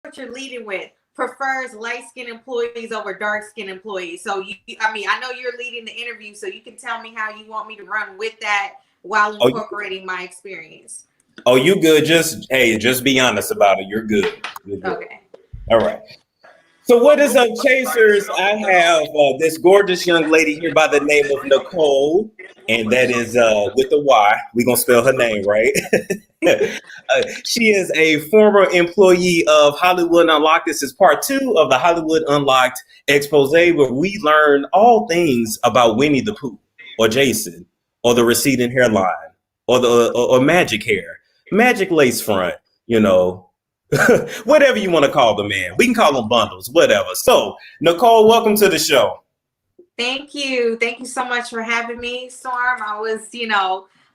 what you're leading with. Prefers light-skinned employees over dark-skinned employees. So I know you're leading the interview, so you can tell me how you want me to run with that while incorporating my experience. Oh, you good? Just be honest about it. You're good. You're good. Okay. All right. So what is up, Chasers? I have this gorgeous young lady here by the name of Nycole, and that is with a Y. We're going to spell her name right. She is a former employee of Hollywood Unlocked. This is part 2 of the Hollywood Unlocked expose, where we learn all things about Winnie the Pooh, or Jason, or the receding hairline, or magic hair, magic lace front, whatever you want to call them, man. We can call them bundles, whatever. So, Nycole, welcome to the show. Thank you. Thank you so much for having me, Storm. I was,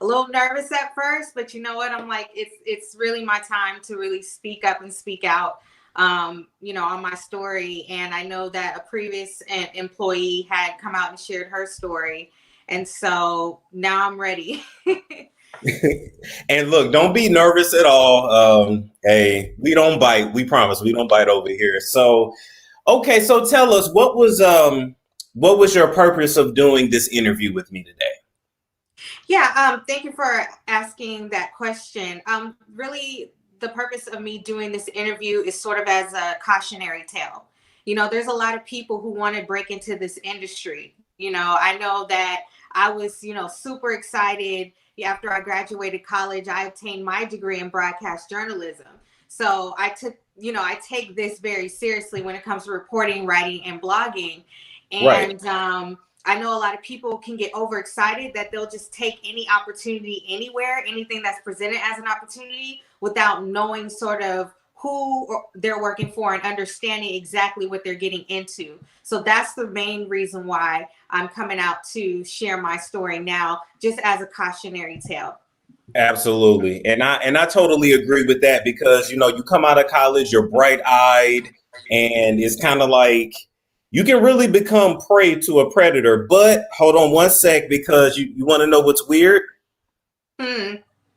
a little nervous at first, but you know what? I'm like, it's really my time to really speak up and speak out, on my story. And I know that a previous employee had come out and shared her story. And so now I'm ready. And look, don't be nervous at all. Hey, we don't bite. We promise we don't bite over here. So, okay. So tell us, what was your purpose of doing this interview with me today? Yeah. Thank you for asking that question. Really, the purpose of me doing this interview is sort of as a cautionary tale. There's a lot of people who want to break into this industry. I know that I was, super excited. After I graduated college, I obtained my degree in broadcast journalism. So I take this very seriously when it comes to reporting, writing, and blogging. And right. I know a lot of people can get overexcited that they'll just take any opportunity anywhere, anything that's presented as an opportunity, without knowing sort of who they're working for and understanding exactly what they're getting into. So that's the main reason why I'm coming out to share my story now, just as a cautionary tale. Absolutely. And I totally agree with that, because, you come out of college, you're bright-eyed, and it's kind of like you can really become prey to a predator. But hold on one sec, because you want to know what's weird?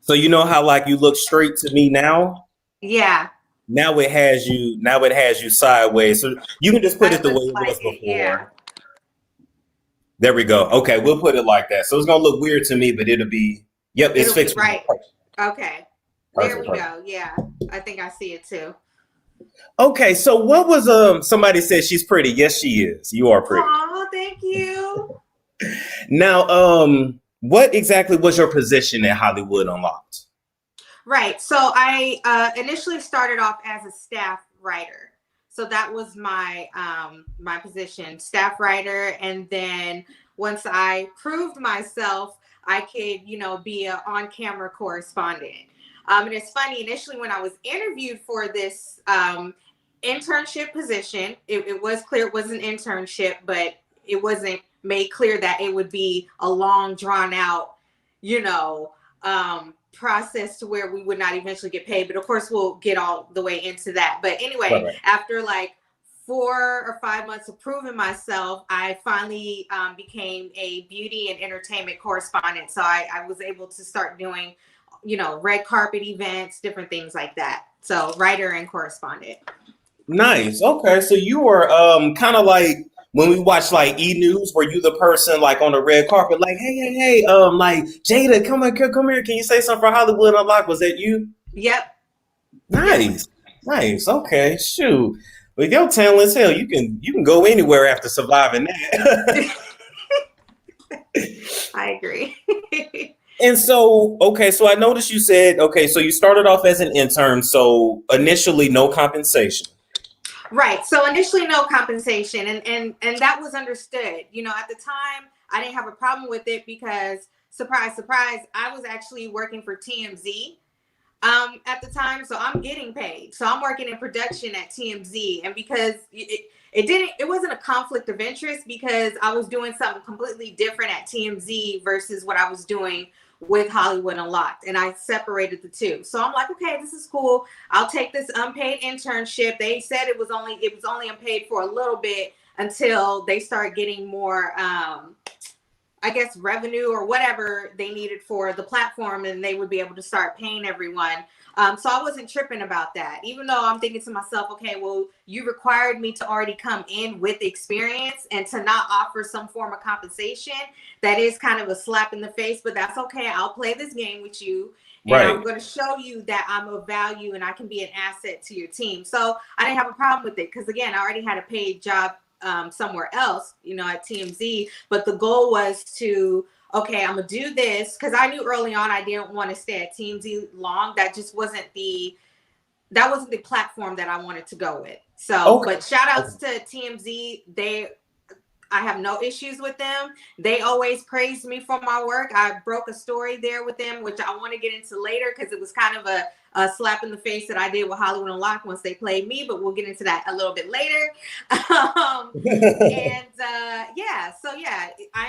So you know how like you look straight to me now? Yeah. Now it has you sideways. So you can just put it the way it was before. Yeah. There we go. Okay, we'll put it like that. So it's gonna look weird to me, but it'll be it's fixed. Right. Okay. There we go. Yeah. I think I see it too. Okay, so what was somebody said she's pretty. Yes, she is. You are pretty. Oh, thank you. Now, what exactly was your position at Hollywood Unlocked? Right. So I initially started off as a staff writer. So that was my my position, staff writer. And then once I proved myself, I could, be an on-camera correspondent. And it's funny, initially when I was interviewed for this internship position, it was clear it was an internship, but it wasn't made clear that it would be a long, drawn out, process to where we would not eventually get paid. But of course, we'll get all the way into that. But anyway, right. After like 4 or 5 months of proving myself, I finally became a beauty and entertainment correspondent. So I was able to start doing, red carpet events, different things like that. So writer and correspondent. Nice. Okay. So you were kind of like when we watch like E! News, were you the person like on the red carpet, like, hey, like Jada, come here. Can you say something for Hollywood Unlocked? Was that you? Yep. Nice. Okay. Shoot. With your talents, hell, you can go anywhere after surviving that. I agree. And so, okay, so I noticed you said, okay, so you started off as an intern, so initially no compensation. Right. So initially no compensation, and that was understood. At the time, I didn't have a problem with it because, surprise, surprise, I was actually working for TMZ at the time, so I'm getting paid. So I'm working in production at TMZ, and because it wasn't a conflict of interest, because I was doing something completely different at TMZ versus what I was doing with Hollywood Unlocked, and I separated the two. So I'm like, okay, this is cool. I'll take this unpaid internship. They said it was only unpaid for a little bit until they start getting more I guess, revenue or whatever they needed for the platform, and they would be able to start paying everyone. So I wasn't tripping about that, even though I'm thinking to myself, okay, well, you required me to already come in with experience and to not offer some form of compensation. That is kind of a slap in the face, but that's okay. I'll play this game with you. And Right. I'm going to show you that I'm of value and I can be an asset to your team. So I didn't have a problem with it because, again, I already had a paid job somewhere else, you know, at TMZ. But the goal was to, okay, I'm gonna do this because I knew early on I didn't want to stay at TMZ long. That just wasn't the platform that I wanted to go with. So, but shout outs to TMZ. I have no issues with them. They always praised me for my work. I broke a story there with them, which I want to get into later because it was kind of a slap in the face that I did with Hollywood Unlocked once they played me, but we'll get into that a little bit later. I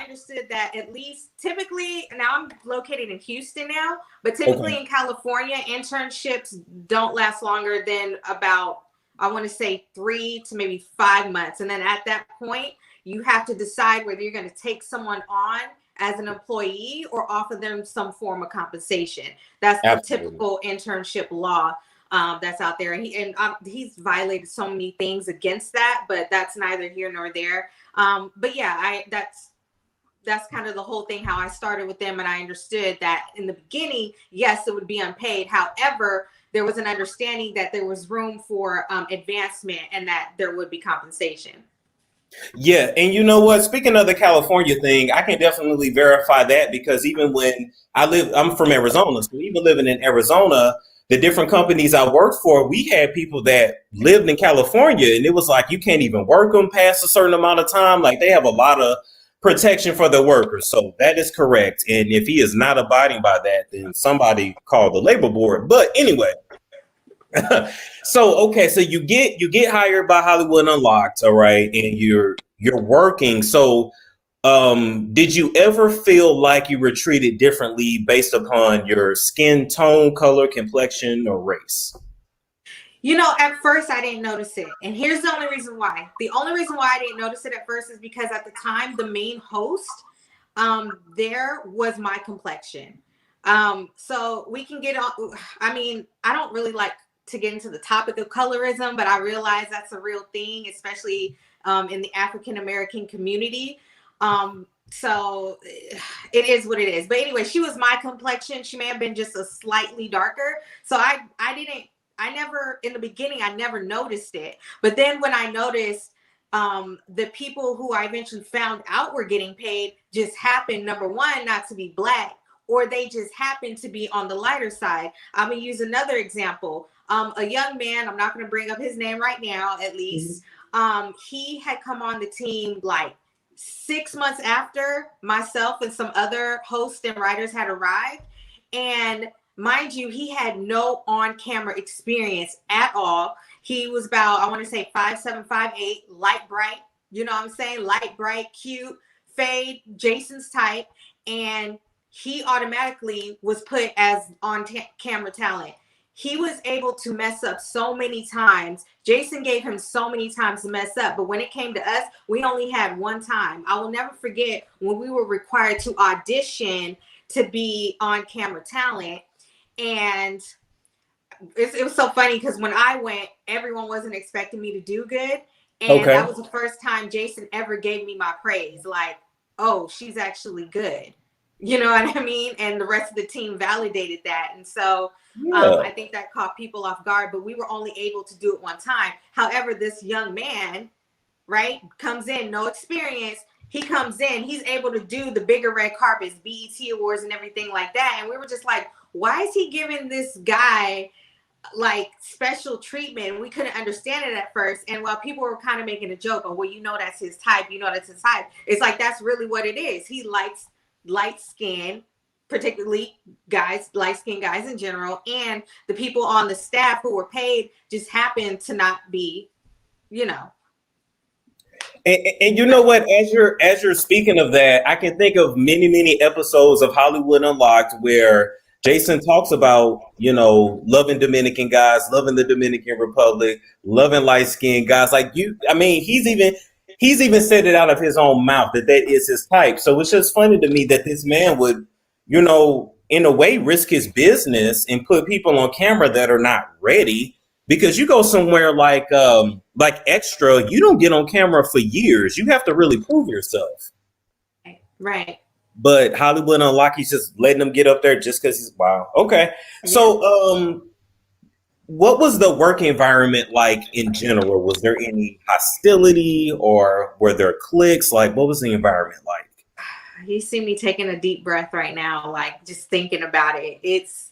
understood that at least typically, now I'm located in Houston now, but typically in California, internships don't last longer than about, I want to say 3 to maybe 5 months. And then at that point, you have to decide whether you're going to take someone on as an employee or offer them some form of compensation. That's the typical internship law that's out there. And he's violated so many things against that, but that's neither here nor there. But yeah, that's kind of the whole thing, how I started with them. And I understood that in the beginning, yes, it would be unpaid. However, there was an understanding that there was room for advancement and that there would be compensation. Yeah, and you know what? Speaking of the California thing, I can definitely verify that because even when I'm from Arizona, so even living in Arizona, the different companies I worked for, we had people that lived in California, and it was like you can't even work them past a certain amount of time. Like they have a lot of protection for their workers, so that is correct. And if he is not abiding by that, then somebody call the labor board. But anyway. So you get hired by Hollywood Unlocked, all right, and you're working. So did you ever feel like you were treated differently based upon your skin tone, color, complexion, or race? You know, at first I didn't notice it. And here's the only reason why. The only reason why I didn't notice it at first is because at the time the main host there was my complexion. So we can get on, I mean, I don't really like to get into the topic of colorism, but I realize that's a real thing, especially in the African American community. So it is what it is. But anyway, she was my complexion. She may have been just a slightly darker. So I never, in the beginning, I never noticed it. But then when I noticed the people who I eventually found out were getting paid just happened, number one, not to be Black, or they just happened to be on the lighter side. I'm gonna use another example. A young man, I'm not gonna bring up his name right now, at least. He had come on the team like 6 months after myself and some other hosts and writers had arrived. And mind you, he had no on-camera experience at all. He was about, I want to say 5'7", 5'8", light bright, you know what I'm saying? Light bright, cute, fade, Jason's type. And he automatically was put as on-camera talent. He was able to mess up so many times. Jason gave him so many times to mess up. But when it came to us, we only had one time. I will never forget when we were required to audition to be on-camera talent. And it was so funny because when I went, everyone wasn't expecting me to do good. And that was the first time Jason ever gave me my praise. Like, oh, she's actually good. You know what I mean? And the rest of the team validated that. And so I think that caught people off guard, but we were only able to do it one time. However, this young man, right, comes in, no experience. He comes in, he's able to do the bigger red carpets, BET Awards and everything like that. And we were just like, why is he giving this guy like special treatment? We couldn't understand it at first. And while people were kind of making a joke, oh, well, you know, that's his type. You know, that's his type. It's like, that's really what it is. He likes light skin, particularly guys, light skinned guys in general, and the people on the staff who were paid just happened to not be, you know. And you know what? As you're speaking of that, I can think of many episodes of Hollywood Unlocked where Jason talks about, you know, loving Dominican guys, loving the Dominican Republic, loving light skinned guys. Like I mean, he's even. He's even said it out of his own mouth that is his type. So it's just funny to me that this man would, you know, in a way risk his business and put people on camera that are not ready. Because you go somewhere like Extra, you don't get on camera for years. You have to really prove yourself. Right. But Hollywood Unlocked, he's just letting them get up there just because he's wow. Okay. Yeah. So what was the work environment like in general? Was there any hostility or were there cliques? Like, what was the environment like? You see me taking a deep breath right now, like just thinking about it. It's,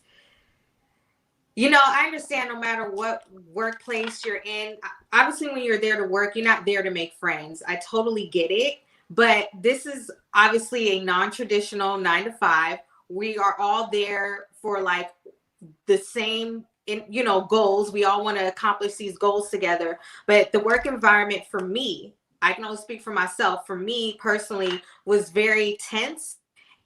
you know, I understand no matter what workplace you're in, obviously when you're there to work, you're not there to make friends. I totally get it. But this is obviously a non-traditional 9-to-5. We are all there for like the same, you know, goals. We all want to accomplish these goals together. But the work environment for me, I can only speak for myself, for me personally, was very tense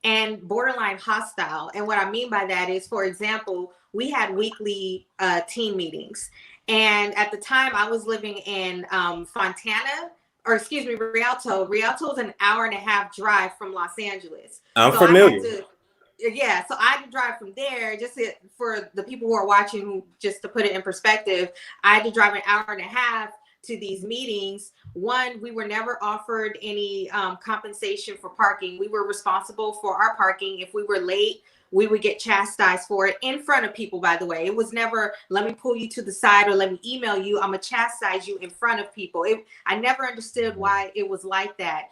and borderline hostile. And what I mean by that is, for example, we had weekly team meetings. And at the time I was living in Fontana, or excuse me, Rialto. Rialto is an 1.5-hour drive from Los Angeles. I'm familiar. So I had to drive from there. For the people who are watching, just to put it in perspective, I had to drive 1.5 hours to these meetings. One, we were never offered any compensation for parking. We were responsible for our parking. If we were late, we would get chastised for it in front of people, by the way. It was never, let me pull you to the side or let me email you. I'm going to chastise you in front of people. I never understood why it was like that.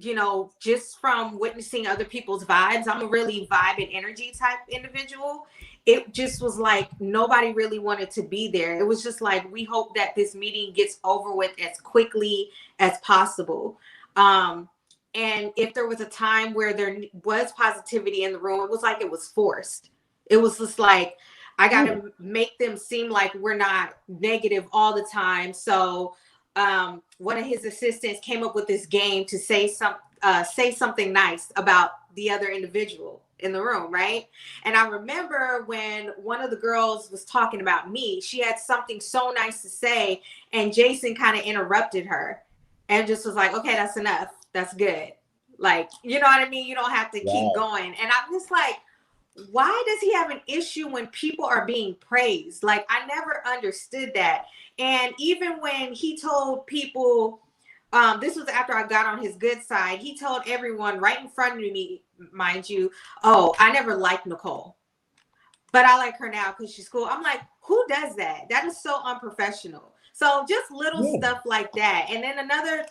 You know, just from witnessing other people's vibes, I'm a really vibe and energy type individual. It just was like nobody really wanted to be there. It was just like, we hope that this meeting gets over with as quickly as possible. And if there was a time where there was positivity in the room, it was like it was forced. It was just like, I got to make them seem like we're not negative all the time. So one of his assistants came up with this game to say something nice about the other individual in the room, right? And I remember when one of the girls was talking about me, she had something so nice to say, and Jason kind of interrupted her and just was like, okay, that's enough. That's good. Like, you know what I mean? You don't have to keep going. And I'm just like, why does he have an issue when people are being praised? Like, I never understood that. And even when he told people, this was after I got on his good side, he told everyone right in front of me, mind you, oh, I never liked Nycole, but I like her now because she's cool. I'm like, who does that? That is so unprofessional. So just little stuff like that. And then another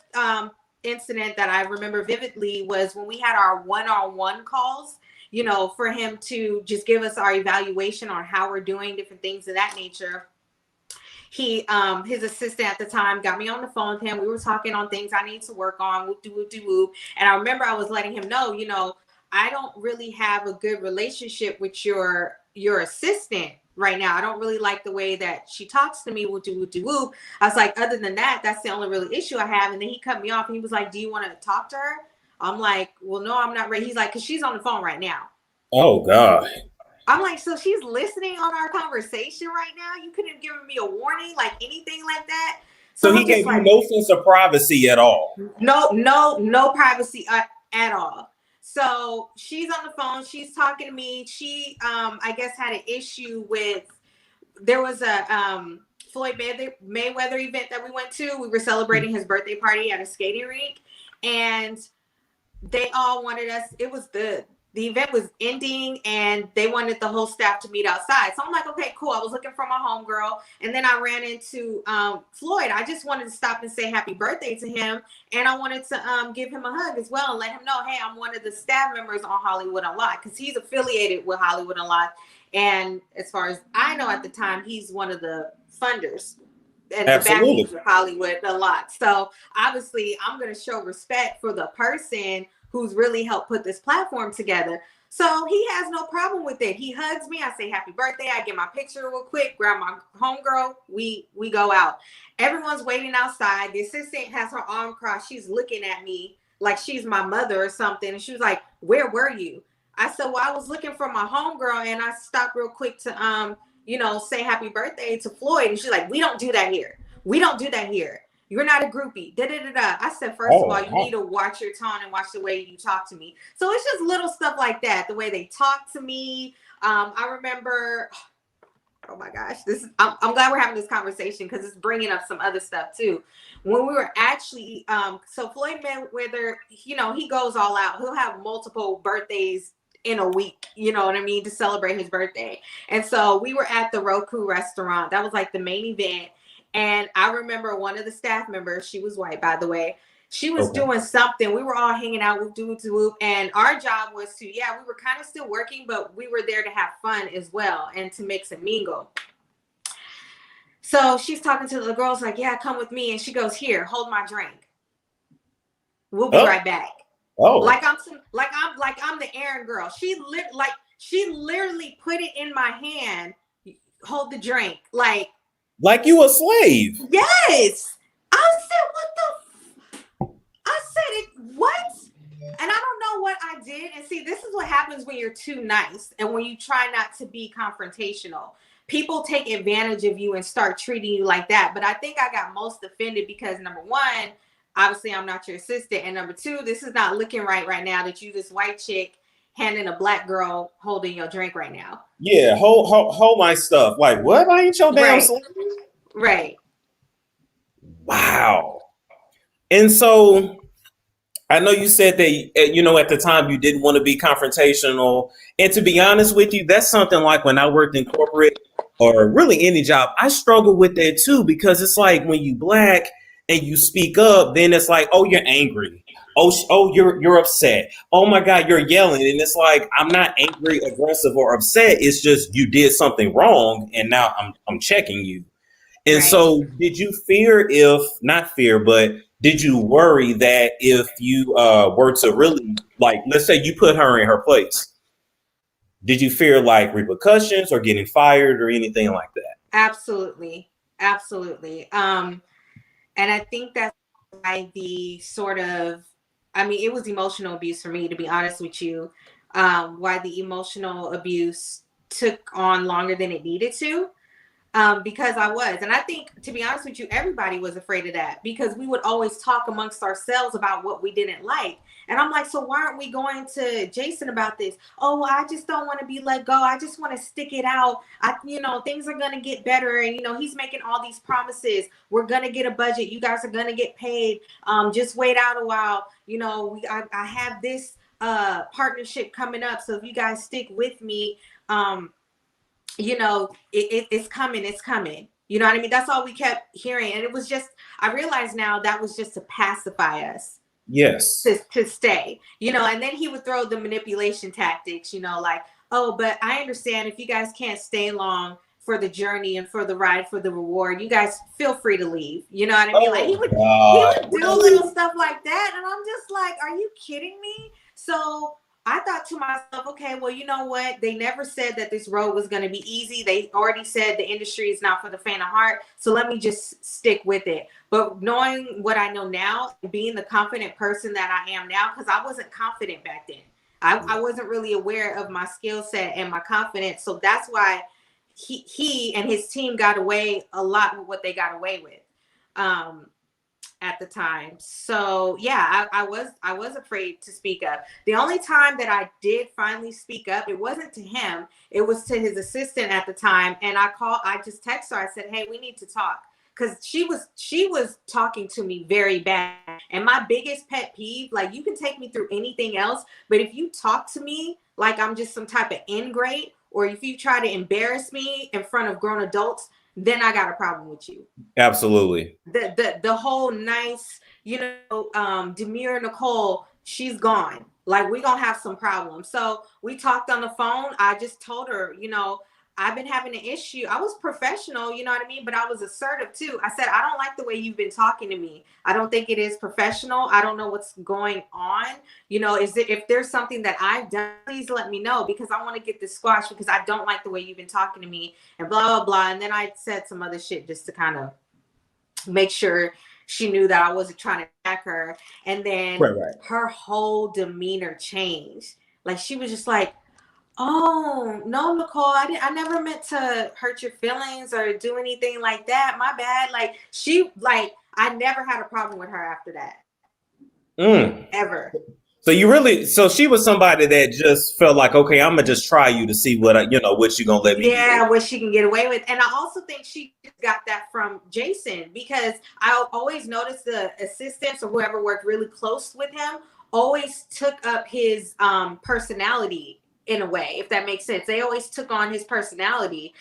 incident that I remember vividly was when we had our one-on-one calls, you know, for him to just give us our evaluation on how we're doing, different things of that nature. He, his assistant at the time, got me on the phone with him. We were talking on things I need to work on, whoop-de-whoop-de-whoop. And I remember I was letting him know, you know, I don't really have a good relationship with your assistant right now. I don't really like the way that she talks to me, whoop-de-whoop-de-whoop. I was like, other than that, that's the only really issue I have. And then he cut me off and he was like, do you want to talk to her? I'm like, well, no, I'm not ready. He's like, because she's on the phone right now. Oh, God. I'm like, so she's listening on our conversation right now? You couldn't have given me a warning, like anything like that? So he gave you no sense of privacy at all? No privacy at all. So she's on the phone. She's talking to me. She, I guess, had an issue with, there was a Floyd Mayweather event that we went to. We were celebrating his birthday party at a skating rink. And they all wanted us, it was the event was ending and they wanted the whole staff to meet outside. So I'm like, okay, cool. I was looking for my homegirl. And then I ran into Floyd. I just wanted to stop and say happy birthday to him. And I wanted to give him a hug as well and let him know, hey, I'm one of the staff members on Hollywood Unlocked, because he's affiliated with Hollywood Unlocked. And as far as I know at the time, he's one of the funders and the backings of Hollywood Unlocked. So obviously I'm going to show respect for the person who's really helped put this platform together. So he has no problem with it. He hugs me. I say happy birthday. I get my picture real quick, grab my homegirl. We go out. Everyone's waiting outside. The assistant has her arm crossed. She's looking at me like she's my mother or something. And she was like, where were you? I said, well, I was looking for my homegirl and I stopped real quick to, you know, say happy birthday to Floyd. And she's like, we don't do that here. We don't do that here. You're not a groupie. Da da da da. I said, first of all, Oh, you need to watch your tone and watch the way you talk to me. So it's just little stuff like that. The way they talk to me. I remember. Oh my gosh, I'm glad we're having this conversation because it's bringing up some other stuff too. When we were actually, so Floyd Mayweather, he goes all out. He'll have multiple birthdays in a week, you know what I mean, to celebrate his birthday. And so we were at the Roku restaurant. That was like the main event. And I remember one of the staff members, she was white, by the way. She was doing something. We were all hanging out with whoop, and our job was to, we were kind of still working, but we were there to have fun as well and to mix and mingle. So she's talking to the girls like, yeah, come with me. And she goes, here, hold my drink. We'll be right back. Oh, like I'm the errand girl. She literally put it in my hand. Hold the drink, like you a slave. Yes. I said, what the? I said it. What? And I don't know what I did. And see, this is what happens when you're too nice and when you try not to be confrontational. People take advantage of you and start treating you like that. But I think I got most offended because number one, obviously I'm not your assistant. And number two, this is not looking right now that you this white chick handing a black girl holding your drink right now. Yeah, hold my stuff. Like, what? I ain't your damn slave. Right. Wow. And so I know you said that, at the time you didn't want to be confrontational. And to be honest with you, that's something like when I worked in corporate or really any job, I struggle with that too, because it's like when you black and you speak up, then it's like, oh, you're angry. Oh, you're upset. Oh my God, you're yelling. And it's like, I'm not angry, aggressive, or upset. It's just you did something wrong. And now I'm checking you. And so did you but did you worry that if you were to really, like, let's say you put her in her place, did you fear like repercussions or getting fired or anything like that? Absolutely. And I think that's why it was emotional abuse for me, to be honest with you, why the emotional abuse took on longer than it needed to. Because I was. And I think, to be honest with you, everybody was afraid of that because we would always talk amongst ourselves about what we didn't like. And I'm like, so why aren't we going to Jason about this? Oh, well, I just don't want to be let go. I just want to stick it out. Things are going to get better. And, he's making all these promises. We're going to get a budget. You guys are going to get paid. Just wait out a while. I have this partnership coming up. So if you guys stick with me, it's coming. You know what I mean? That's all we kept hearing. And it was just, I realize now that was just to pacify us. Yes. To stay, and then he would throw the manipulation tactics, like, oh, but I understand if you guys can't stay long for the journey and for the ride, for the reward, you guys feel free to leave. You know what I mean? Like he would do little stuff like that. And I'm just like, are you kidding me? So I thought to myself, okay, well, you know what? They never said that this road was going to be easy. They already said the industry is not for the faint of heart. So let me just stick with it. But knowing what I know now, being the confident person that I am now, because I wasn't confident back then. I wasn't really aware of my skill set and my confidence. So that's why he and his team got away a lot with what they got away with. At the time. So yeah, I was afraid to speak up. The only time that I did finally speak up, it wasn't to him, it was to his assistant at the time. And I just texted her. I said, hey, we need to talk. Because she was talking to me very bad. And my biggest pet peeve, like, you can take me through anything else, but if you talk to me like I'm just some type of ingrate, or if you try to embarrass me in front of grown adults, then I got a problem with you. Absolutely. The whole nice, demure Nycole, she's gone. Like, we're going to have some problems. So we talked on the phone. I just told her, I've been having an issue. I was professional, you know what I mean? But I was assertive too. I said, I don't like the way you've been talking to me. I don't think it is professional. I don't know what's going on. If there's something that I've done, please let me know, because I want to get this squashed, because I don't like the way you've been talking to me, and blah, blah, blah. And then I said some other shit just to kind of make sure she knew that I wasn't trying to attack her. And then her whole demeanor changed. Like, she was just like, Oh, no, Nicole, I never meant to hurt your feelings or do anything like that. My bad. I never had a problem with her after that. Mm. Ever. So she was somebody that just felt like, okay, I'm gonna just try you to see what what you gonna let me do. Yeah, what she can get away with. And I also think she got that from Jason, because I always noticed the assistants or whoever worked really close with him always took up his personality in a way, if that makes sense. They always took on his personality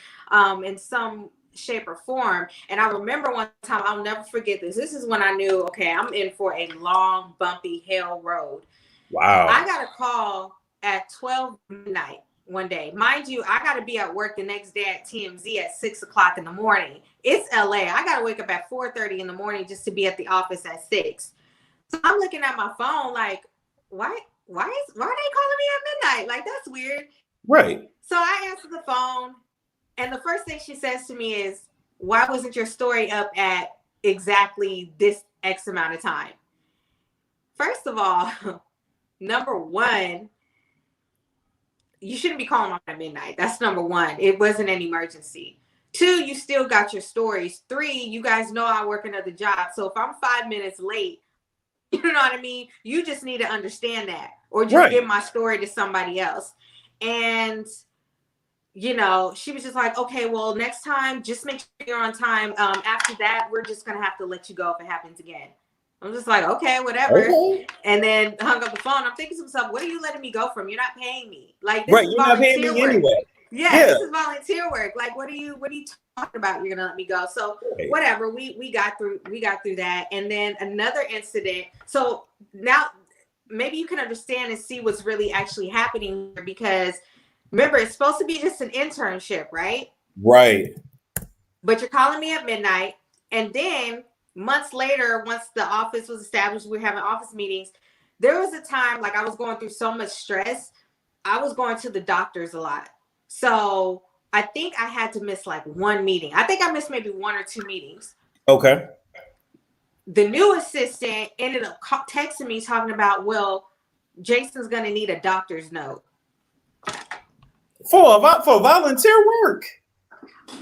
in some shape or form. And I remember one time, I'll never forget this. This is when I knew, okay, I'm in for a long, bumpy hell road. Wow. I got a call at 12 midnight one day. Mind you, I got to be at work the next day at TMZ at 6 o'clock in the morning. It's LA. I got to wake up at 4:30 in the morning just to be at the office at 6. So I'm looking at my phone like, why are they calling me at midnight? Like, that's weird. Right. So I answer the phone, and the first thing she says to me is, why wasn't your story up at exactly this X amount of time? First of all, number one, you shouldn't be calling on at midnight. That's number one. It wasn't an emergency. 2, you still got your stories. 3, you guys know I work another job. So if I'm 5 minutes late, you know what I mean? You just need to understand that, or just give my story to somebody else. And, she was just like, okay, well, next time, just make sure you're on time. After that, we're just going to have to let you go if it happens again. I'm just like, okay, whatever. Okay. And then hung up the phone. I'm thinking to myself, what are you letting me go from? You're not paying me. Like, this is you're not paying me work. Anyway. Yeah, this is volunteer work. Like, what are you talking about? You're gonna let me go. So whatever. We got through that. And then another incident. So now maybe you can understand and see what's really actually happening here, because remember, it's supposed to be just an internship, right? Right. But you're calling me at midnight, and then months later, once the office was established, we were having office meetings. There was a time, like, I was going through so much stress, I was going to the doctors a lot. So I think I had to miss like one meeting. I think I missed maybe 1 or 2 meetings. Okay. The new assistant ended up texting me talking about, well, Jason's going to need a doctor's note. For volunteer work.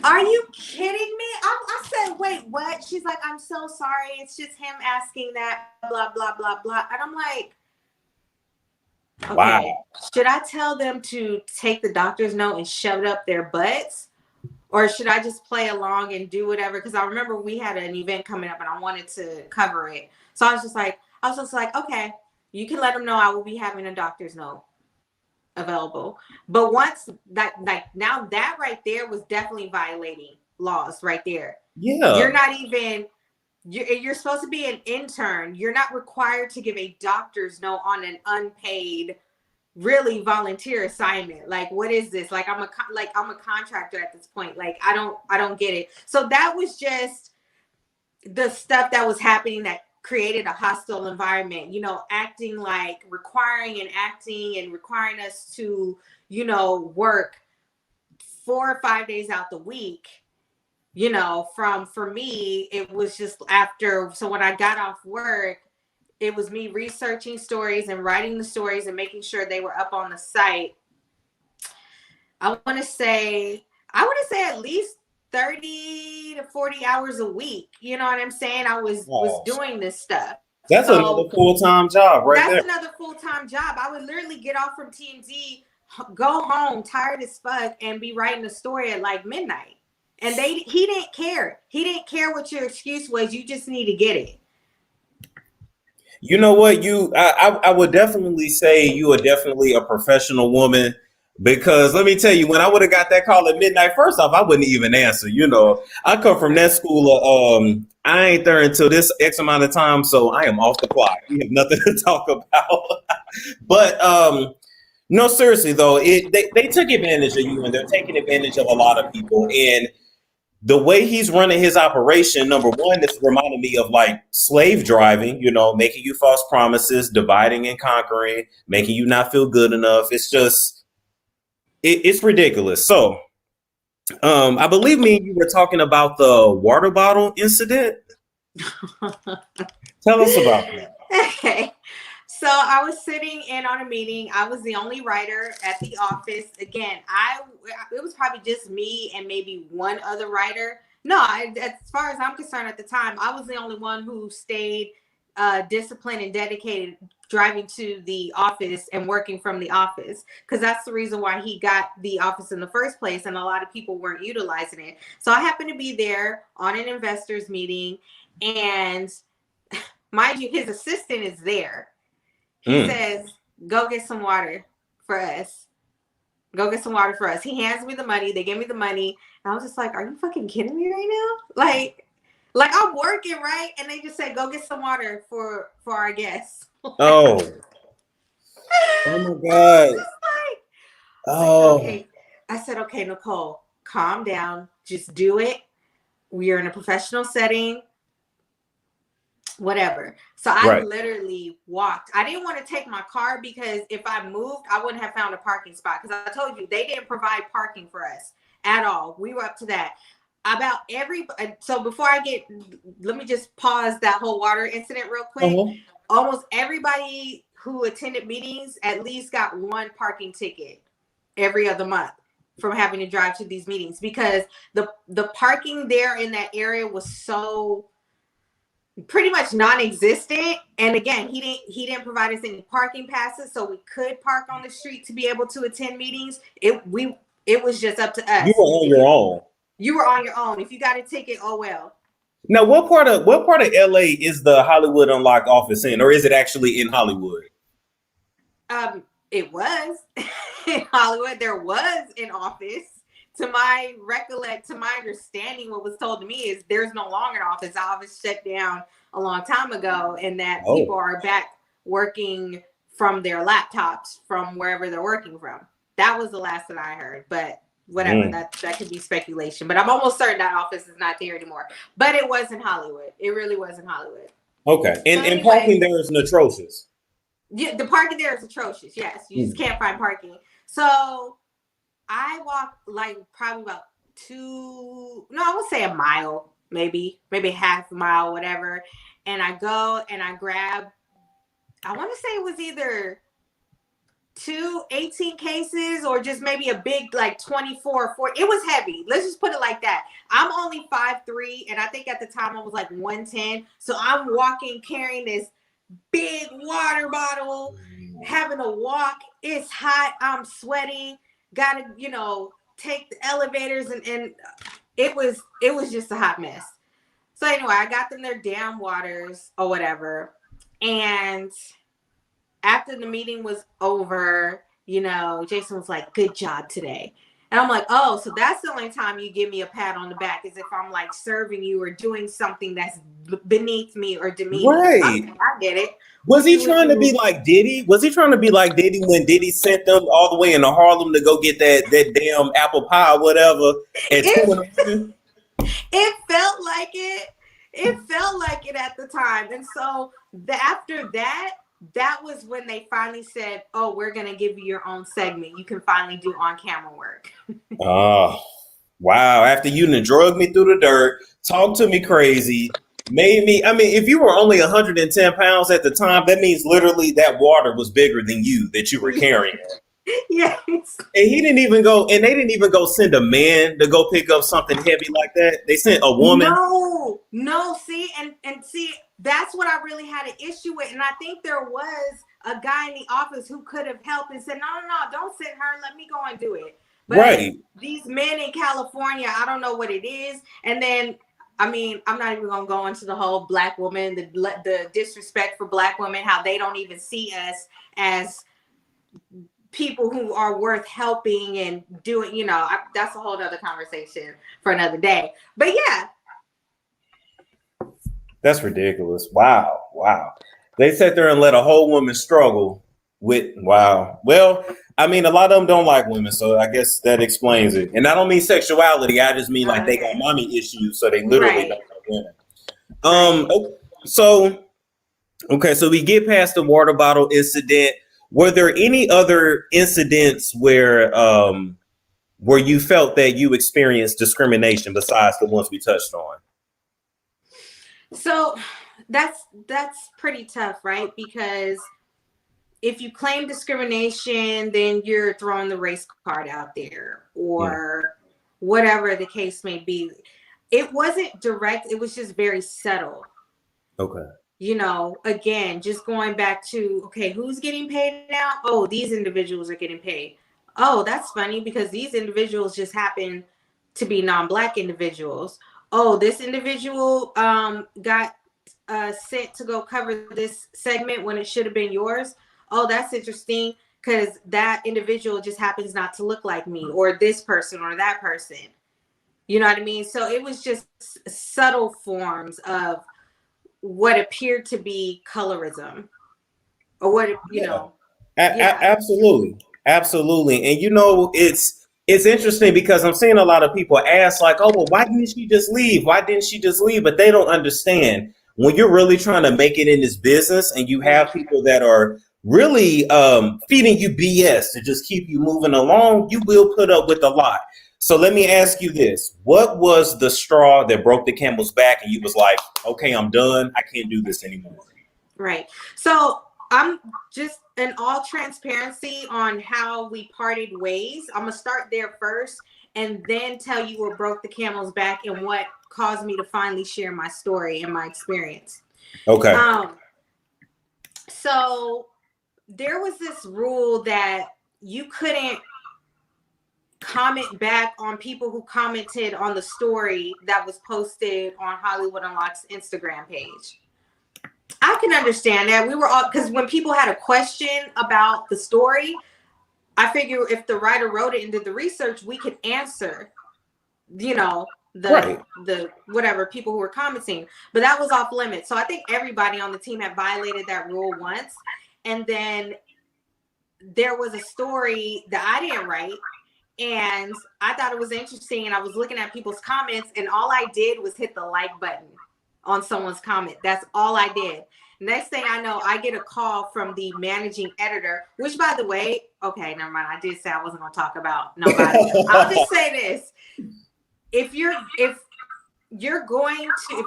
Are you kidding me? I said, wait, what? She's like, I'm so sorry. It's just him asking that, blah, blah, blah, blah. And I'm like, okay, wow. Should I tell them to take the doctor's note and shove it up their butts? Or should I just play along and do whatever? Because I remember we had an event coming up and I wanted to cover it. So I was just like, okay, you can let them know I will be having a doctor's note available. But once that, like, now that right there was definitely violating laws right there. Yeah. You're not even, you're supposed to be an intern. You're not required to give a doctor's note on an unpaid, really volunteer assignment. Like, what is this? Like, I'm a contractor at this point. Like, I don't get it. So that was just the stuff that was happening that created a hostile environment, requiring us to, work 4 or 5 days out the week. For me, it was just so when I got off work, it was me researching stories and writing the stories and making sure they were up on the site. I want to say at least 30 to 40 hours a week. You know what I'm saying? I was doing this stuff. That's another full-time job right there. That's another full-time job. I would literally get off from TMZ, go home tired as fuck, and be writing a story at like midnight. And he didn't care. He didn't care what your excuse was. You just need to get it. You know what? I would definitely say you are definitely a professional woman, because let me tell you, when I would have got that call at midnight, first off, I wouldn't even answer. I come from that school of I ain't there until this X amount of time, so I am off the clock. We have nothing to talk about. But no, seriously though, they took advantage of you, and they're taking advantage of a lot of people. And the way he's running his operation, number one, this reminded me of like slave driving, making you false promises, dividing and conquering, making you not feel good enough. It's just, it's ridiculous. So I believe me and you were talking about the water bottle incident. Tell us about that. Okay. So I was sitting in on a meeting. I was the only writer at the office. Again, it was probably just me and maybe one other writer. No, as far as I'm concerned at the time, I was the only one who stayed disciplined and dedicated driving to the office and working from the office, because that's the reason why he got the office in the first place, and a lot of people weren't utilizing it. So I happened to be there on an investors meeting, and mind you, his assistant is there. He says, go get some water for us. Go get some water for us. He hands me the money. They give me the money. And I was just like, are you fucking kidding me right now? Like I'm working, right? And they just said, go get some water for our guests. Oh. Oh my God. Okay. I said, okay, Nycole, calm down. Just do it. We are in a professional setting. Whatever. So I literally walked. I didn't want to take my car because if I moved, I wouldn't have found a parking spot, because I told you they didn't provide parking for us at all. We were up to that. So before let me just pause that whole water incident real quick. Almost everybody who attended meetings at least got one parking ticket every other month from having to drive to these meetings, because the parking there in that area was so pretty much non-existent. And again, he didn't provide us any parking passes, so we could park on the street to be able to attend meetings. It was just up to us. You were on your own. You were on your own. If you got a ticket, oh well. Now, what part of LA is the Hollywood Unlocked office in, or is it actually in Hollywood? It was in Hollywood. There was an office. To my understanding, what was told to me is there's no longer an office. The office shut down a long time ago, and that people are back working from their laptops from wherever they're working from. That was the last that I heard, but whatever, that could be speculation. But I'm almost certain that office is not there anymore. But it was in Hollywood. It really was in Hollywood. Okay, and parking there is atrocious. Yeah, the parking there is atrocious. Yes, you just can't find parking. So I walked like probably about I would say a mile, maybe half a mile, whatever. And I go and I grab, I want to say it was either 2 18 cases or just maybe a big like 24 or 40. It was heavy. Let's just put it like that. I'm only 5'3", and I think at the time I was like 110. So I'm walking carrying this big water bottle, having to walk. It's hot. I'm sweating. Gotta, take the elevators, and it was just a hot mess. So anyway, I got them their damn waters or whatever. And after the meeting was over, Jason was like, good job today. And I'm like, oh, so that's the only time you give me a pat on the back, is if I'm like serving you or doing something that's beneath me or demeaning. Right. Okay, I get it. Was he trying to be like Diddy? Was he trying to be like Diddy when Diddy sent them all the way into Harlem to go get that damn apple pie or whatever? It felt like it. It felt like it at the time. And so after that was when they finally said, oh, we're going to give you your own segment. You can finally do on-camera work. Oh, wow. After you done drugged me through the dirt, talked to me crazy, made me, if you were only 110 pounds at the time, that means literally that water was bigger than you that you were carrying. Yes. And they didn't even go send a man to go pick up something heavy like that. They sent a woman. No, see, and see, that's what I really had an issue with. And I think there was a guy in the office who could have helped and said, no, don't send her. Let me go and do it. But these men in California, I don't know what it is. And then, I'm not even going to go into the whole black woman, the disrespect for black women, how they don't even see us as people who are worth helping and doing, that's a whole other conversation for another day. But yeah. That's ridiculous. Wow. They sat there and let a whole woman struggle with, wow. Well, a lot of them don't like women, so I guess that explains it. And I don't mean sexuality. I just mean like they got mommy issues, so they literally don't like women. So we get past the water bottle incident. Were there any other incidents where you felt that you experienced discrimination besides the ones we touched on? So that's pretty tough, right? Because if you claim discrimination, then you're throwing the race card out there, or whatever the case may be. It wasn't direct, it was just very subtle. Okay. You know, again, just going back to, okay, who's getting paid now? Oh, these individuals are getting paid. Oh, that's funny because these individuals just happen to be non-Black individuals. Oh, this individual got sent to go cover this segment when it should have been yours. Oh, that's interesting because that individual just happens not to look like me, or this person or that person. You know what I mean? So it was just subtle forms of what appeared to be colorism, or what, you know. Absolutely. Absolutely. And you know, it's interesting because I'm seeing a lot of people ask like, oh, well, why didn't she just leave? Why didn't she just leave? But they don't understand when you're really trying to make it in this business and you have people that are really feeding you BS to just keep you moving along, you will put up with a lot. So let me ask you this. What was the straw that broke the camel's back and you was like, okay, I'm done. I can't do this anymore? Right. So I'm just in all transparency on how we parted ways. I'm going to start there first and then tell you what broke the camel's back and what caused me to finally share my story and my experience. Okay. So there was this rule that you couldn't comment back on people who commented on the story that was posted on Hollywood Unlocked's Instagram page. I can understand that. We were all, because when people had a question about the story, I figure if the writer wrote it and did the research, we could answer, you know, the whatever people who were commenting. But that was off limits. So I think everybody on the team had violated that rule once. And then there was a story that I didn't write, and I thought it was interesting, and I was looking at people's comments, and all I did was hit the like button on someone's comment. That's all I did. Next thing I know, I get a call from the managing editor, which, by the way, okay, never mind. I did say I wasn't going to talk about nobody. I'll just say this. If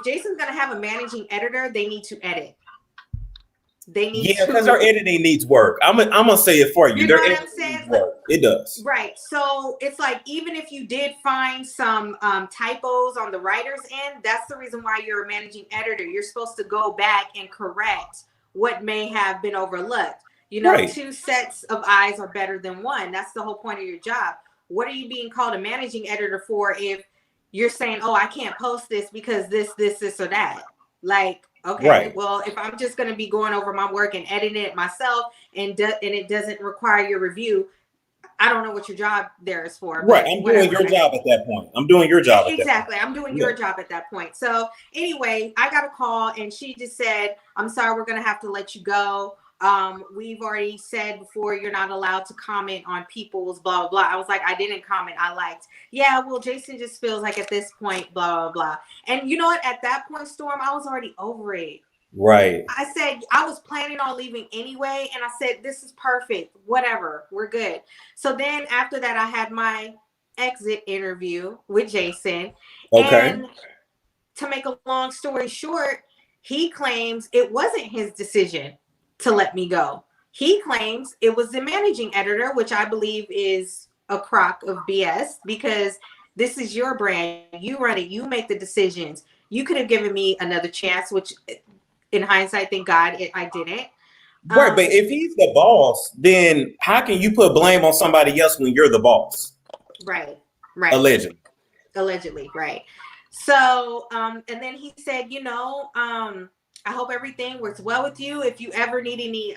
Jason's going to have a managing editor, they need to edit. They need because our editing needs work. I'm gonna say it for you. You know what I'm saying? It does. Right. So it's like, even if you did find some typos on the writer's end, that's the reason why you're a managing editor. You're supposed to go back and correct what may have been overlooked. You know, Two sets of eyes are better than one. That's the whole point of your job. What are you being called a managing editor for if you're saying, oh, I can't post this because this, or that? Like, okay, well, if I'm just going to be going over my work and editing it myself and it doesn't require your review, I don't know what your job there is for. Right. I'm doing your job at that point. I'm doing your job. Exactly. I'm doing your job at that point. So anyway, I got a call and she just said, I'm sorry, we're going to have to let you go. We've already said before, you're not allowed to comment on people's blah, blah, blah. I was like, I didn't comment. I liked. Yeah, well, Jason just feels like at this point, blah, blah, blah. And you know what? At that point, Storm, I was already over it. Right. I said, I was planning on leaving anyway. And I said, this is perfect. Whatever. We're good. So then after that, I had my exit interview with Jason. Okay. And to make a long story short, he claims it wasn't his decision to let me go. He claims it was the managing editor, which I believe is a crock of BS, because this is your brand. You run it. You make the decisions. You could have given me another chance, which in hindsight, thank God I didn't. Right, but if he's the boss, then how can you put blame on somebody else when you're the boss? Right. Allegedly, right. So, and then he said, you know, I hope everything works well with you. If you ever need any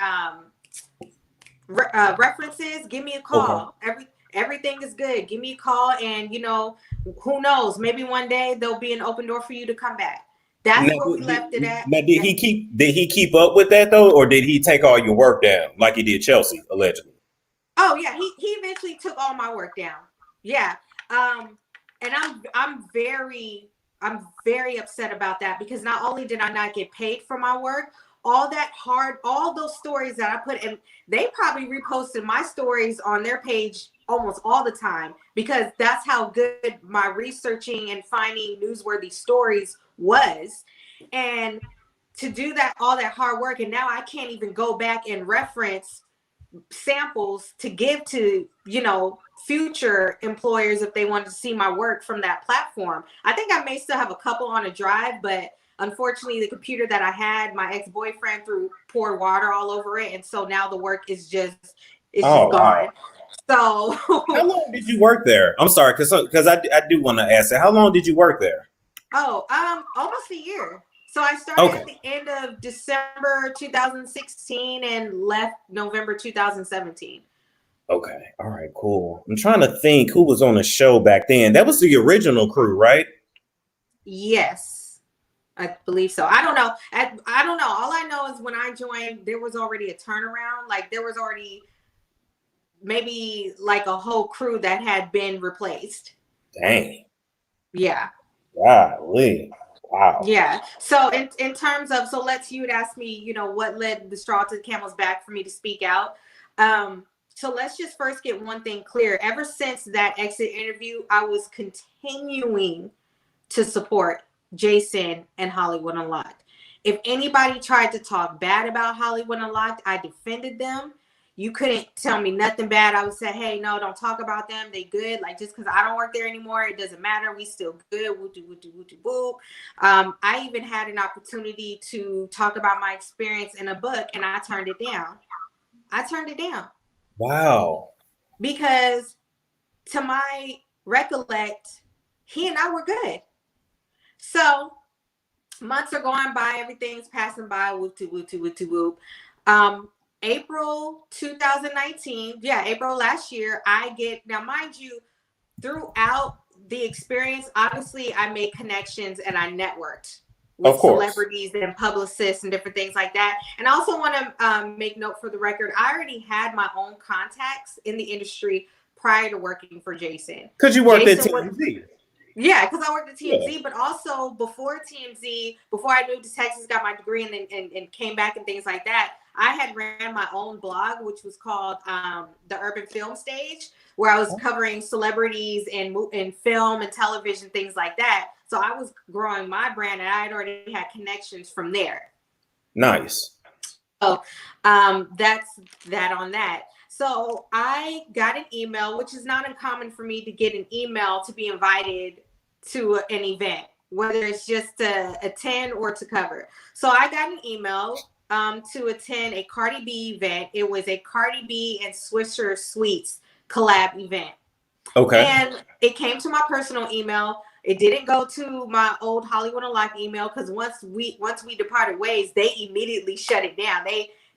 references, give me a call. Okay. Everything is good. Give me a call, and you know, who knows? Maybe one day there'll be an open door for you to come back. That's where we left it at. Now, did he keep up with that though, or did he take all your work down like he did Chelsea allegedly? Oh yeah, he eventually took all my work down. Yeah, and I'm very upset about that, because not only did I not get paid for my work, all those stories that I put in, they probably reposted my stories on their page almost all the time, because that's how good my researching and finding newsworthy stories was. And to do that, all that hard work, and now I can't even go back and reference samples to give to, you know, future employers if they wanted to see my work from that platform. I think I may still have a couple on a drive, but unfortunately the computer that I had, my ex-boyfriend poured water all over it, and so now the work is just gone. Wow. So how long did you work there? I'm sorry, because I do want to ask that. How long did you work there? Almost a year. So I started at the end of December 2016 and left November 2017. Okay. All right, cool. I'm trying to think who was on the show back then. That was the original crew, right? Yes, I believe so. I don't know. I don't know. All I know is when I joined, there was already a turnaround. Like there was already maybe like a whole crew that had been replaced. Dang. Yeah. Golly. Wow. Yeah. So in terms of, you would ask me, you know, what led the straw to the camel's back for me to speak out. So let's just first get one thing clear. Ever since that exit interview, I was continuing to support Jason and Hollywood Unlocked. If anybody tried to talk bad about Hollywood Unlocked, I defended them. You couldn't tell me nothing bad. I would say, hey, no, don't talk about them. They good. Like, just because I don't work there anymore, it doesn't matter. We still good. Woo-doo. I even had an opportunity to talk about my experience in a book, and I turned it down. Wow. Because to my recollect, he and I were good. So months are going by. Everything's passing by. Whoop. April 2019, April last year, now mind you, throughout the experience, obviously I made connections and I networked with celebrities and publicists and different things like that. And I also want to make note for the record, I already had my own contacts in the industry prior to working for Jason. Because you worked at TMZ. Yeah, because I worked at TMZ, but also before TMZ, before I moved to Texas, got my degree and came back and things like that, I had ran my own blog, which was called The Urban Film Stage, where I was covering celebrities and film and television, things like that. So I was growing my brand, and I had already had connections from there. Nice. So that's that on that. So I got an email, which is not uncommon for me to get an email to be invited to an event, whether it's just to attend or to cover. So I got an email to attend a Cardi B event. It was a Cardi B and Swisher Sweets collab event. Okay. And it came to my personal email. It didn't go to my old Hollywood Unlocked email because once we departed ways, they immediately shut it down.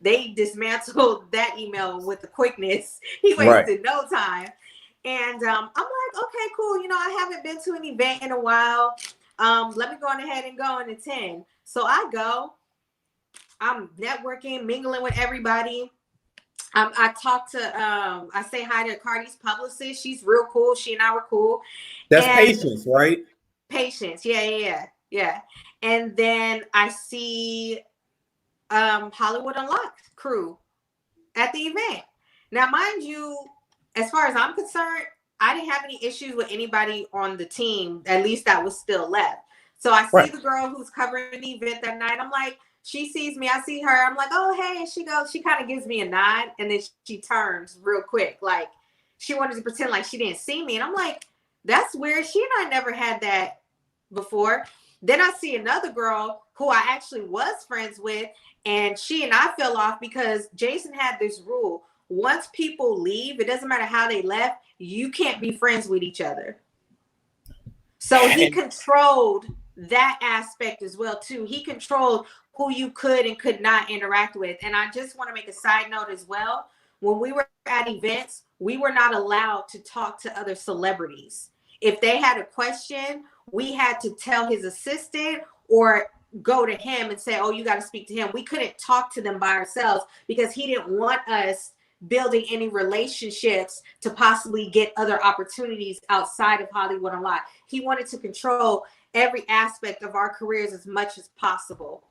They dismantled that email with the quickness. He wasted no time. And I'm like, okay, cool. You know, I haven't been to an event in a while. Let me go on ahead and go and attend. So I go. I'm networking, mingling with everybody. I talk to, I say hi to Cardi's publicist. She's real cool. She and I were cool. That's Patience, right? Patience. Yeah. And then I see Hollywood Unlocked crew at the event. Now, mind you, as far as I'm concerned, I didn't have any issues with anybody on the team, at least that was still left. So I see the girl who's covering the event that night. I'm like, she sees me, I see her. I'm like, oh, hey. And she goes, she kind of gives me a nod. And then she turns real quick. Like she wanted to pretend like she didn't see me. And I'm like, that's weird. She and I never had that before. Then I see another girl who I actually was friends with. And she and I fell off because Jason had this rule. Once people leave, it doesn't matter how they left, you can't be friends with each other. So he controlled that aspect as well, too. He controlled who you could and could not interact with. And I just want to make a side note as well. When we were at events, we were not allowed to talk to other celebrities. If they had a question, we had to tell his assistant or go to him and say, oh, you got to speak to him. We couldn't talk to them by ourselves because he didn't want us building any relationships to possibly get other opportunities outside of Hollywood Unlocked. He wanted to control every aspect of our careers as much as possible,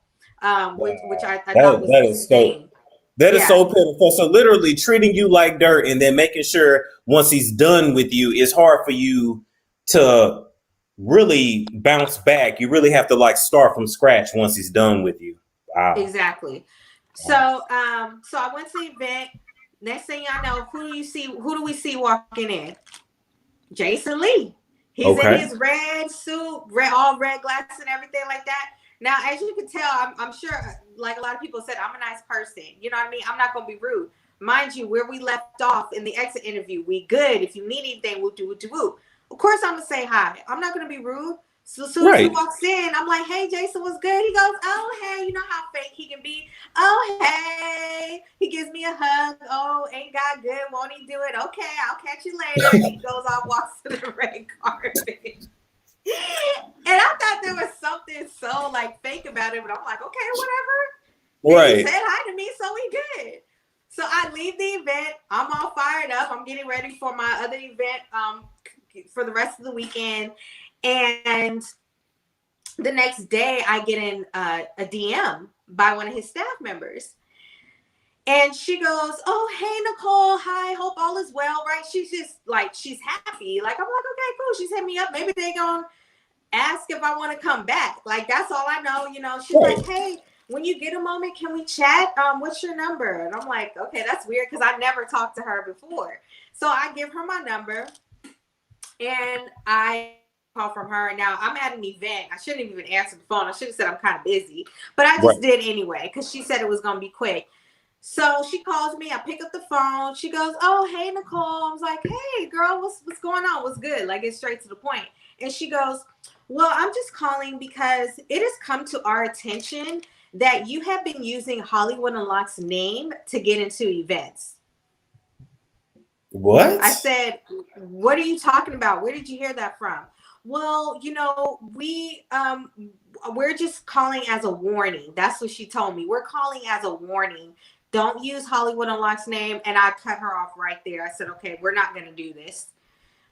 which I thought was insane. That is so pitiful. So literally treating you like dirt and then making sure once he's done with you, it's hard for you to really bounce back. You really have to like start from scratch once he's done with you. Wow. Exactly. So I went to the event. Next thing y'all know, who do we see walking in? Jason Lee. He's in Okay. his red suit, all red glasses and everything like that. Now, as you can tell, I'm sure, like a lot of people said, I'm a nice person. You know what I mean? I'm not going to be rude. Mind you, where we left off in the exit interview, we good. If you need anything, we'll do. Of course, I'm going to say hi. I'm not going to be rude. So as soon as he walks in, I'm like, hey, Jason, what's good? He goes, oh, hey, you know how fake he can be. Oh, hey. He gives me a hug. Oh, ain't God good? Won't he do it? Okay, I'll catch you later. He goes off, walks to the red carpet. And I thought there was something so like fake about it, but I'm like, okay, whatever. Right. He said hi to me, so we good. So I leave the event. I'm all fired up. I'm getting ready for my other event for the rest of the weekend. And the next day, I get in a DM by one of his staff members. And she goes, oh, hey, Nycole. Hi, hope all is well, right? She's just like, she's happy. Like, I'm like, okay, cool. She's hit me up. Maybe they gonna ask if I want to come back. Like, that's all I know. You know, she's like, hey, when you get a moment, can we chat? What's your number? And I'm like, okay, that's weird because I never talked to her before. So I give her my number and I call from her. Now I'm at an event. I shouldn't even answer the phone. I should have said I'm kind of busy, but I just did anyway because she said it was going to be quick. So she calls me. I pick up the phone. She goes, oh, hey, Nycole. I was like, hey, girl, what's going on? What's good? Like, it's straight to the point. And she goes, well, I'm just calling because it has come to our attention that you have been using Hollywood Unlocked's name to get into events. What? I said, what are you talking about? Where did you hear that from? Well, you know, we're just calling as a warning. That's what she told me. We're calling as a warning. Don't use Hollywood Unlocked's name. And I cut her off right there. I said, okay, we're not going to do this.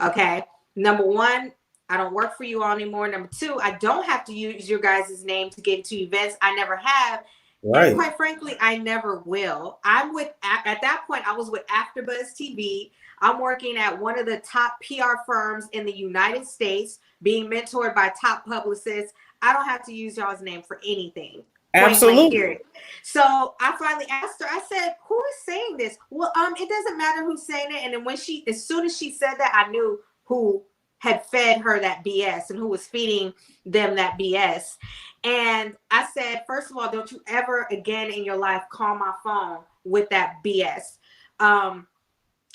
Okay. Number one, I don't work for you all anymore. Number two, I don't have to use your guys' name to get into events. I never have. Right. And quite frankly, I never will. At that point, I was with AFTERBuzz TV. I'm working at one of the top PR firms in the United States, being mentored by top publicists. I don't have to use y'all's name for anything. Absolutely. So I finally asked her, I said, who is saying this? Well, it doesn't matter who's saying it. And then as soon as she said that, I knew who had fed her that BS and who was feeding them that BS. And I said, first of all, don't you ever again in your life call my phone with that BS.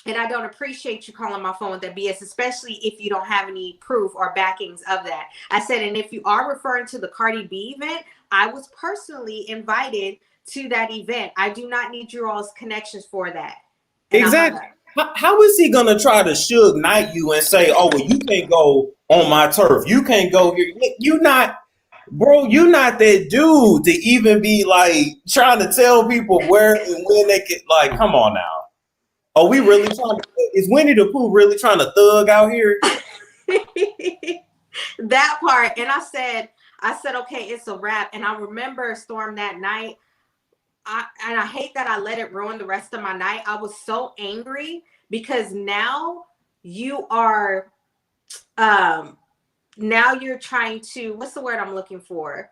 And I don't appreciate you calling my phone with that BS, especially if you don't have any proof or backings of that. I said, and if you are referring to the Cardi B event, I was personally invited to that event. I do not need your all's connections for that. And exactly. How is he gonna try to Suge Knight you and say, "Oh, well, you can't go on my turf. You can't go here." You're not, bro. You're not that dude to even be like trying to tell people where and when they get. Like, come on now. Are we really trying? Is Winnie the Pooh really trying to thug out here? That part. And I said, okay, it's a wrap. And I remember, Storm, that night. I hate that I let it ruin the rest of my night. I was so angry because now you are, now you're trying to, what's the word I'm looking for?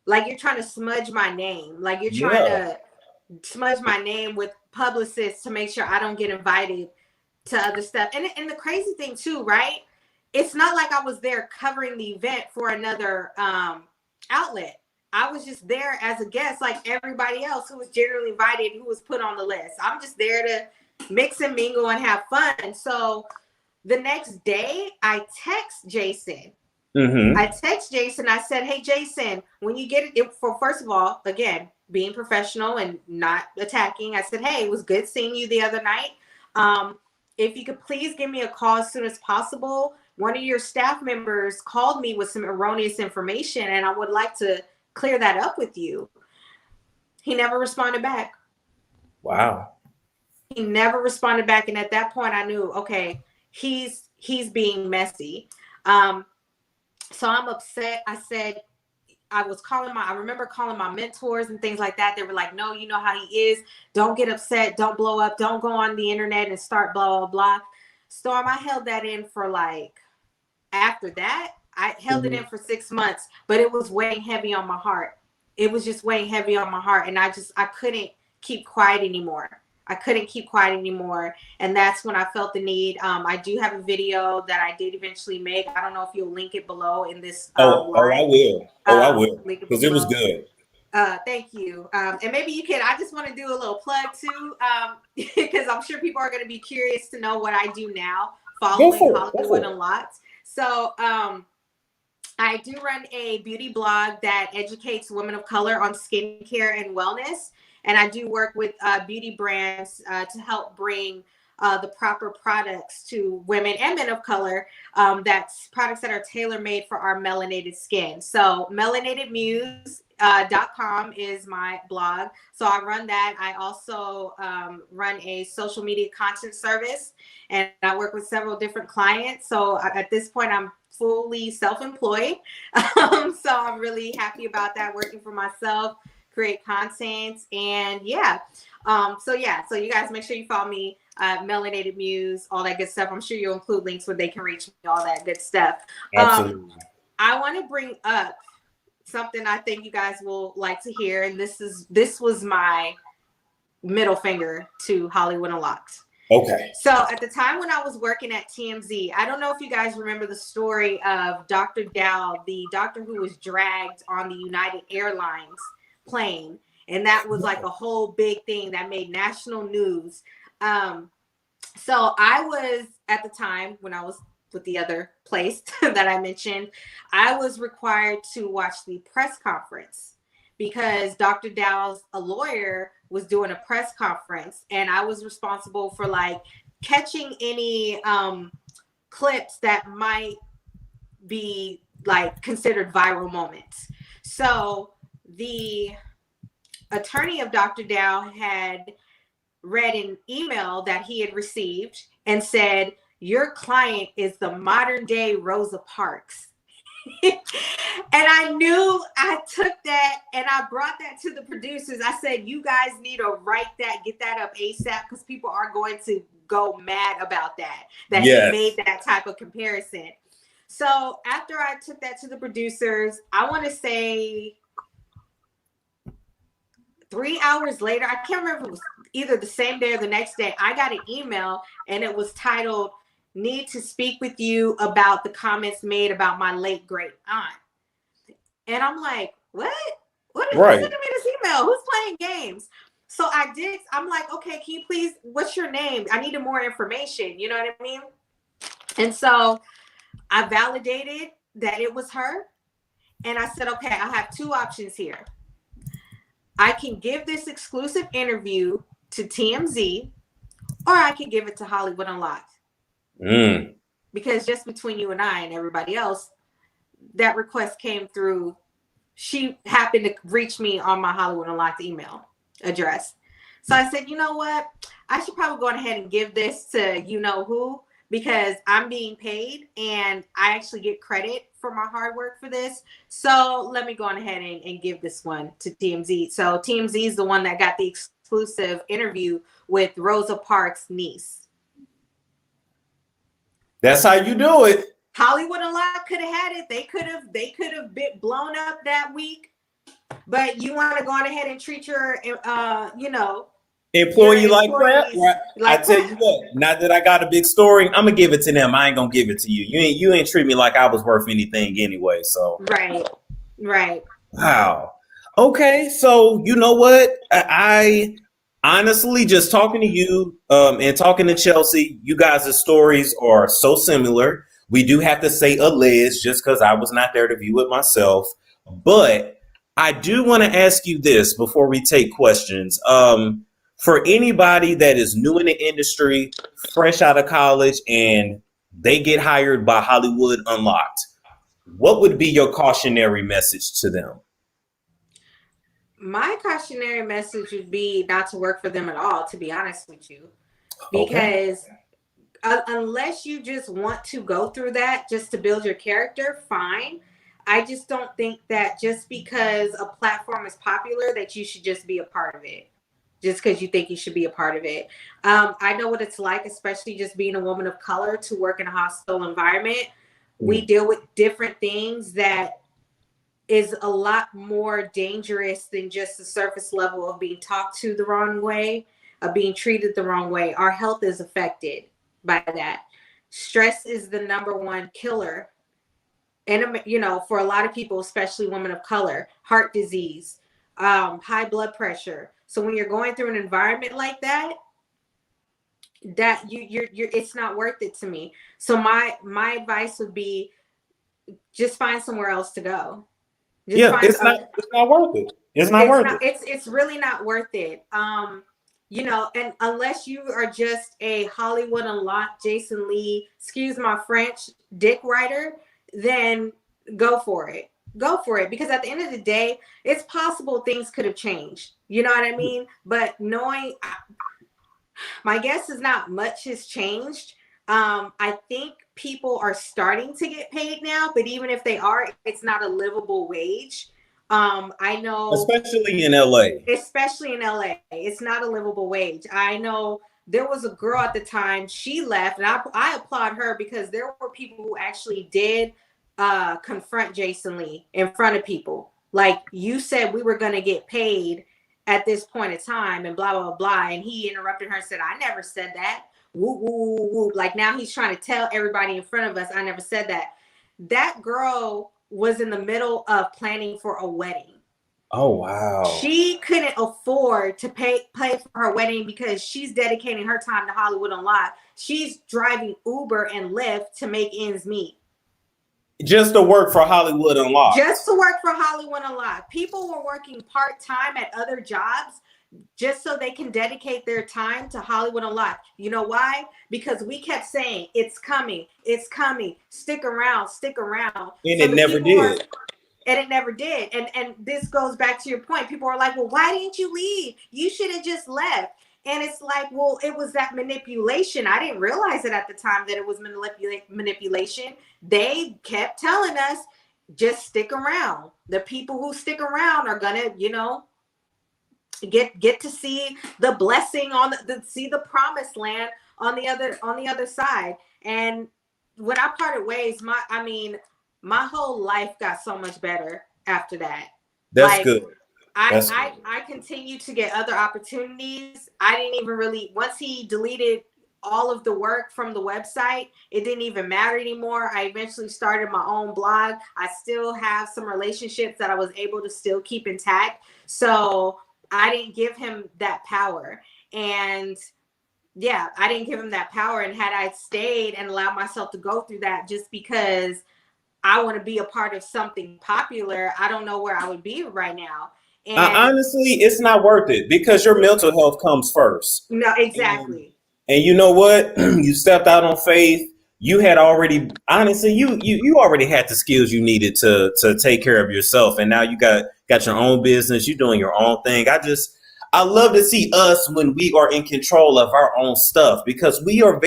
Like you're trying to smudge my name. Like you're trying to smudge my name with publicists to make sure I don't get invited to other stuff. And the crazy thing too, right? It's not like I was there covering the event for another outlet. I was just there as a guest, like everybody else who was generally invited, who was put on the list. I'm just there to mix and mingle and have fun. So the next day, I text Jason. I text Jason. I said, hey, Jason, when you get it, first of all, again, being professional and not attacking, I said, hey, it was good seeing you the other night. If you could please give me a call as soon as possible. One of your staff members called me with some erroneous information, and I would like to clear that up with you. He never responded back. Wow. He never responded back. And at that point I knew, okay, he's being messy. So I'm upset. I said, I remember calling my mentors and things like that. They were like, no, you know how he is. Don't get upset. Don't blow up. Don't go on the internet and start blah, blah, blah. Storm, I held that in for after that, I held it in for 6 months, but it was weighing heavy on my heart. It was just weighing heavy on my heart. And I couldn't keep quiet anymore. I couldn't keep quiet anymore. And that's when I felt the need. I do have a video that I did eventually make. I don't know if you'll link it below in this Oh, I will. I will. Because it was good. Thank you. And maybe you can, I just want to do a little plug too, because I'm sure people are going to be curious to know what I do now following Hollywood Unlocked. So I do run a beauty blog that educates women of color on skincare and wellness. And I do work with beauty brands to help bring the proper products to women and men of color. That's products that are tailor-made for our melanated skin. So melynatedmuse.com is my blog. So I run that. I also run a social media content service, and I work with several different clients. So at this point, I'm fully self-employed. So I'm really happy about that, working for myself, create content, and so you guys make sure you follow me, Melanated Muse, all that good stuff. I'm sure you'll include links where they can reach me, all that good stuff. Absolutely. I want to bring up something I think you guys will like to hear, and this was my middle finger to Hollywood Unlocked. Okay. So at the time when I was working at TMZ, I don't know if you guys remember the story of Dr. Dow, the doctor who was dragged on the United Airlines plane. And that was like a whole big thing that made national news. So I was, at the time when I was with the other place that I mentioned, I was required to watch the press conference because Dr. Dow's a lawyer was doing a press conference, and I was responsible for like catching any clips that might be like considered viral moments. So the attorney of Dr. Dow had read an email that he had received and said, "Your client is the modern day Rosa Parks." And I knew, I took that and I brought that to the producers. I said, you guys need to write that, get that up ASAP, because people are going to go mad about that he made that type of comparison. So after I took that to the producers, I want to say 3 hours later, I can't remember if it was either the same day or the next day, I got an email and it was titled, "Need to speak with you about the comments made about my late great aunt." And I'm like, what is sending me this email? Who's playing games? So I'm like, okay, can you please, what's your name? I needed more information. You know what I mean? And so I validated that it was her. And I said, okay, I have two options here. I can give this exclusive interview to TMZ, or I can give it to Hollywood Unlocked. Because just between you and I and everybody else, that request came through. She happened to reach me on my Hollywood Unlocked email address. So I said, you know what? I should probably go ahead and give this to you know who, because I'm being paid and I actually get credit for my hard work for this. So let me go on ahead and give this one to TMZ. So TMZ is the one that got the exclusive interview with Rosa Parks' niece. That's how you do it. Hollywood Unlocked could have had it. They could have been blown up that week. But you want to go on ahead and treat your, employee like crap. I tell you what, now that I got a big story, I'm gonna give it to them. I ain't gonna give it to you. You ain't treat me like I was worth anything anyway. So right. Wow. Okay, so you know what? I honestly, just talking to you and talking to Chelsea, you guys' stories are so similar. We do have to say alleged just because I was not there to view it myself. But I do want to ask you this before we take questions. For anybody that is new in the industry, fresh out of college, and they get hired by Hollywood Unlocked, what would be your cautionary message to them? My cautionary message would be not to work for them at all, to be honest with you. Because unless you just want to go through that just to build your character, fine. I just don't think that just because a platform is popular that you should just be a part of it. Just because you think you should be a part of it. I know what it's like, especially just being a woman of color, to work in a hostile environment. We deal with different things that is a lot more dangerous than just the surface level of being talked to the wrong way. of being treated the wrong way. Our health is affected by that. Stress is the #1 killer. And, you know, for a lot of people, especially women of color, heart disease, high blood pressure. So when you're going through an environment like that, you're it's not worth it to me. So my advice would be just find somewhere else to go. Just Yeah, find it's not worth it. It's not worth it. It's really not worth it. You know, and unless you are just a Hollywood unlocked Jason Lee, excuse my French, dick writer, then go for it. Go for it. Because at the end of the day, it's possible things could have changed. You know what I mean? But knowing, my guess is not much has changed. I think people are starting to get paid now, but even if they are, it's not a livable wage. I know, especially in LA. Especially in LA, it's not a livable wage. I know there was a girl at the time, she left, and I applaud her because there were people who actually did confront Jason Lee in front of people. Like, you said we were going to get paid at this point in time and blah, blah, blah. And he interrupted her and said, I never said that. Woo, woo, woo, woo. Like, now he's trying to tell everybody in front of us, I never said that. That girl was in the middle of planning for a wedding. Oh, wow. She couldn't afford to pay for her wedding because she's dedicating her time to Hollywood Unlocked. She's driving Uber and Lyft to make ends meet. Just to work for Hollywood Unlocked. Just to work for Hollywood Unlocked. People were working part-time at other jobs just so they can dedicate their time to Hollywood Unlocked. You know why? Because we kept saying, it's coming, stick around, stick around. And it never did. And it never did. And this goes back to your point. People are like, well, why didn't you leave? You should have just left. And it's like, well, it was that manipulation. I didn't realize it at the time that it was manipulation. They kept telling us, just stick around. The people who stick around are gonna, you know, get to see the blessing on see the promised land on the other side. And when I parted ways, my whole life got so much better after that. That's good. I continued to get other opportunities. I didn't even really, once he deleted all of the work from the website, it didn't even matter anymore. I eventually started my own blog. I still have some relationships that I was able to still keep intact. So I didn't give him that power. And yeah, I didn't give him that power. And had I stayed and allowed myself to go through that just because I want to be a part of something popular, I don't know where I would be right now. And honestly, it's not worth it because your mental health comes first. No, exactly. And you know what? You stepped out on faith. You had already, honestly, you already had the skills you needed to take care of yourself. And now you got your own business. You're doing your own thing. I love to see us when we are in control of our own stuff because we are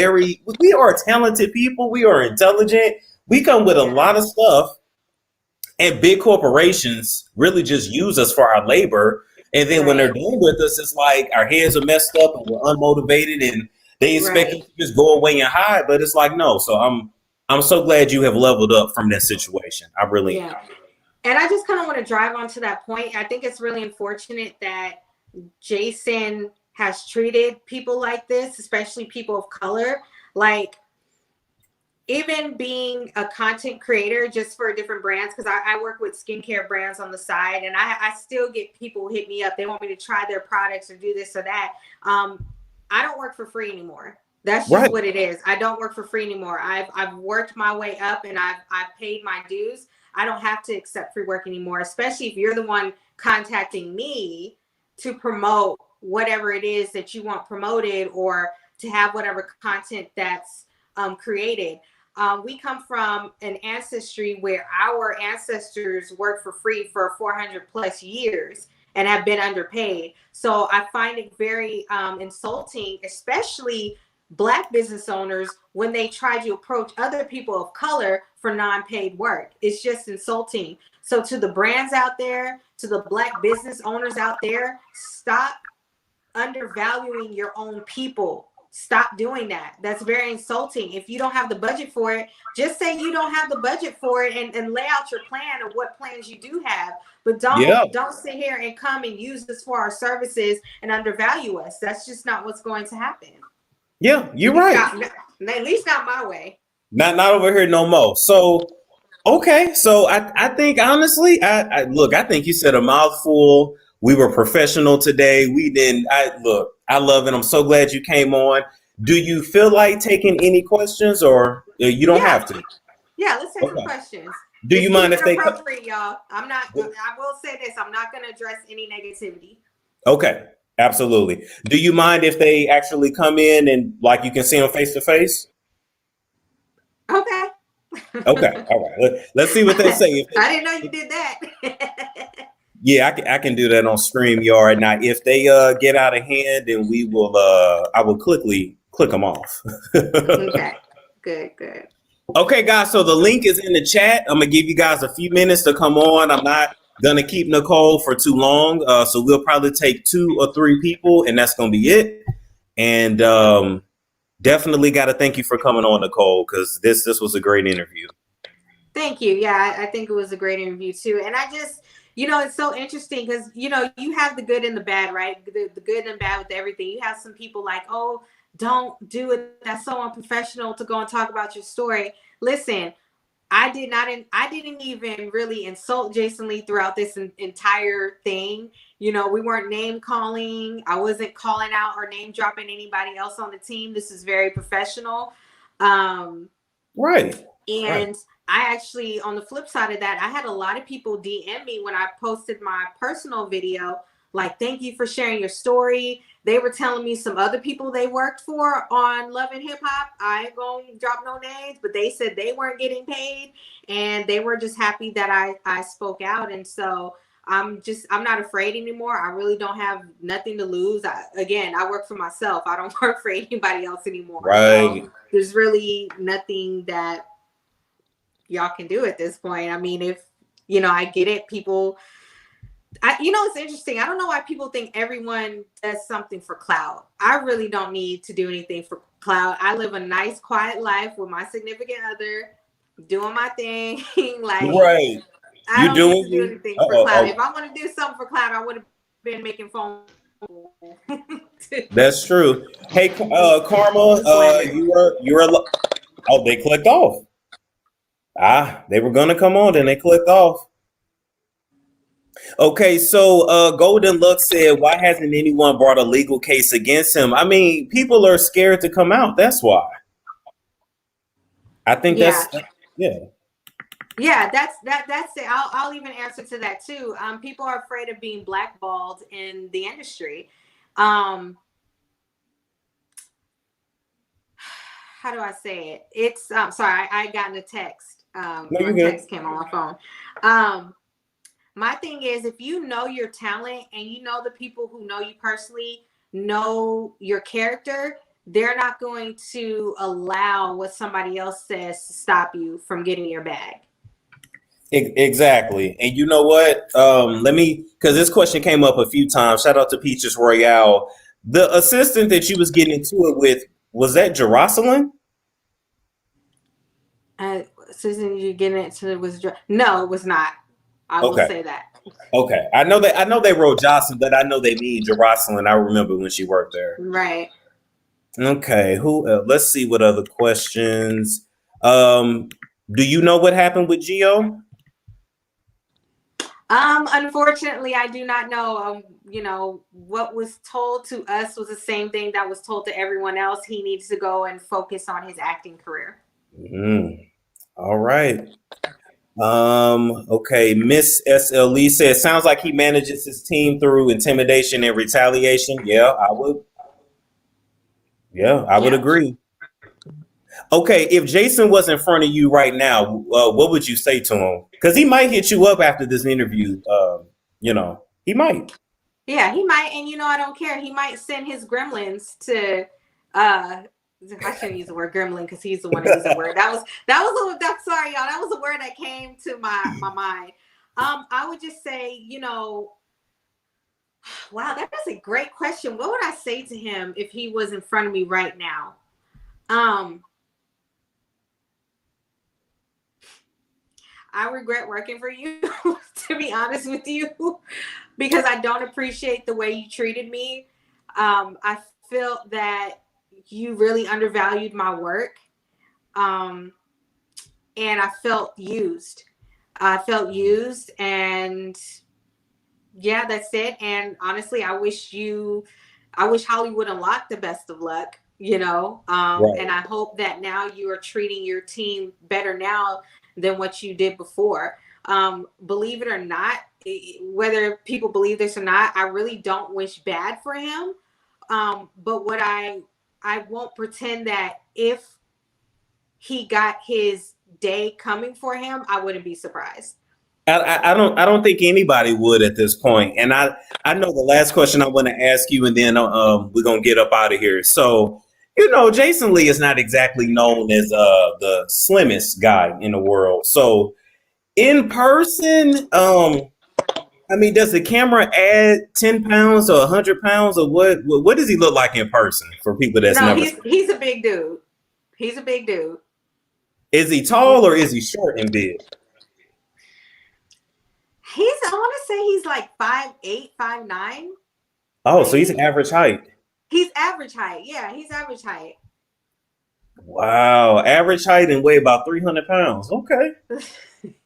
talented people. We are intelligent. We come with a lot of stuff. And big corporations really just use us for our labor. And then when they're done with us, it's like our heads are messed up and we're unmotivated and they expect us to just go away and hide. But it's like, no. So I'm so glad you have leveled up from that situation. I really am. And I just kind of want to drive on to that point. I think it's really unfortunate that Jason has treated people like this, especially people of color. Like, even being a content creator just for different brands, because I work with skincare brands on the side, and I still get people who hit me up. They want me to try their products or do this or that. I don't work for free anymore. That's just what it is. I don't work for free anymore. I've worked my way up and I've paid my dues. I don't have to accept free work anymore, especially if you're the one contacting me to promote whatever it is that you want promoted or to have whatever content that's created. We come from an ancestry where our ancestors worked for free for 400 plus years and have been underpaid. So I find it very insulting, especially Black business owners, when they try to approach other people of color for non-paid work. It's just insulting. So to the brands out there, to the Black business owners out there, stop undervaluing your own people. stop doing that. That's very insulting. If you don't have the budget for it, just say you don't have the budget for it and lay out your plan of what plans you do have. But don't sit here and come and use this for our services and undervalue us. That's just not what's going to happen. Yeah, you're right. At least not my way. Not over here no more. So okay, so I think honestly, I look, I think you said a mouthful. We were professional today. I love it. I'm so glad you came on. Do you feel like taking any questions, or you don't have to? Yeah, let's take some questions. Do you mind if they appropriate, y'all? I will say this, I'm not going to address any negativity. Okay, absolutely. Do you mind if they actually come in and like you can see them face to face? Okay. Okay, all right. Let's see what they say. I didn't know you did that. Yeah, I can do that on StreamYard. Now, if they get out of hand, then we will. I will quickly click them off. Okay, good. Okay, guys. So the link is in the chat. I'm gonna give you guys a few minutes to come on. I'm not gonna keep Nycole for too long, so we'll probably take 2 or 3 people, and that's gonna be it. And definitely got to thank you for coming on, Nycole, because this was a great interview. Thank you. Yeah, I think it was a great interview too, and I just. It's so interesting because, you have the good and the bad, right? The good and bad with everything. You have some people like, oh, don't do it. That's so unprofessional to go and talk about your story. Listen, I didn't even really insult Jason Lee throughout this entire thing. We weren't name calling. I wasn't calling out or name dropping anybody else on the team. This is very professional. Right. And I actually, on the flip side of that, I had a lot of people DM me when I posted my personal video, like, thank you for sharing your story. They were telling me some other people they worked for on Love and Hip Hop. I ain't gonna drop no names, but they said they weren't getting paid and they were just happy that I spoke out. And so I'm not afraid anymore. I really don't have nothing to lose. I work for myself. I don't work for anybody else anymore. Right. So there's really nothing that y'all can do at this point. I mean, if I get it, people. It's interesting. I don't know why people think everyone does something for clout. I really don't need to do anything for clout. I live a nice, quiet life with my significant other, doing my thing. Like, right. I don't need to do anything for clout. If I want to do something for clout, I would have been making phone calls. That's true. Hey, Karma, you were. Oh, they clicked off. They were gonna come on, and they clicked off. Okay, so Golden Lux said, why hasn't anyone brought a legal case against him? I mean, people are scared to come out. That's why. I think that's that's it. I'll even answer to that too. People are afraid of being blackballed in the industry. How do I say it? It's sorry, I got a text. My text came on my phone. My thing is, if you know your talent and you know the people who know you personally know your character, they're not going to allow what somebody else says to stop you from getting your bag. Exactly. And you know what? Because this question came up a few times. Shout out to Peaches Royale. The assistant that you was getting into it with, was that Jerusalem? Assistant you getting into it was no, it was not. I will say that. Okay. I know they wrote Jocelyn, but I know they mean Jerusalem. I remember when she worked there. Right. Okay. Let's see what other questions. Do you know what happened with Gio? Unfortunately, I do not know. What was told to us was the same thing that was told to everyone else. He needs to go and focus on his acting career. All right. Okay. Miss SLE says, sounds like he manages his team through intimidation and retaliation. Yeah, I would agree. Okay, if Jason was in front of you right now, what would you say to him? Because he might hit you up after this interview. He might. Yeah, he might. And I don't care. He might send his gremlins to I shouldn't use the word gremlin because he's the one that used the word. Sorry, y'all. That was a word that came to my mind. I would just say, Wow, that is a great question. What would I say to him if he was in front of me right now? I regret working for you, to be honest with you, because I don't appreciate the way you treated me. I felt that you really undervalued my work. And I felt used. And yeah, that's it. And honestly, I wish Hollywood Unlocked the best of luck, Right. and I hope that now you are treating your team better now than what you did before. Believe it or not, whether people believe this or not, I really don't wish bad for him. But what I won't pretend that if he got his day coming for him, I wouldn't be surprised. I don't think anybody would at this point. And I know the last question I want to ask you, and then we're gonna get up out of here. So, Jason Lee is not exactly known as the slimmest guy in the world. So in person, does the camera add 10 pounds or 100 pounds, or what does he look like in person for people that's No, never? He's a big dude. He's a big dude. Is he tall or is he short and big? I want to say he's like 5'8", 5'9". Oh, maybe. So he's average height. He's average height. Yeah, he's average height. Wow, average height and weigh about 300 pounds. Okay.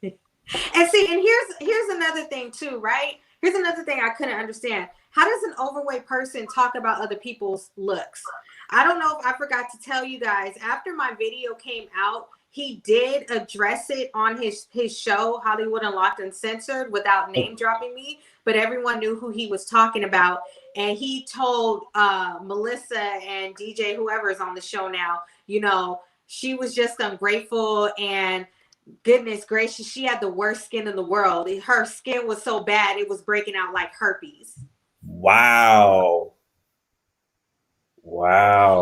And see, and here's another thing too, right? Here's another thing I couldn't understand. How does an overweight person talk about other people's looks? I don't know if I forgot to tell you guys, after my video came out, he did address it on his show, Hollywood Unlocked Uncensored, without name dropping me, but everyone knew who he was talking about. And he told Melissa and DJ, whoever's on the show now, she was just ungrateful, and goodness gracious, she had the worst skin in the world. Her skin was so bad, it was breaking out like herpes. Wow.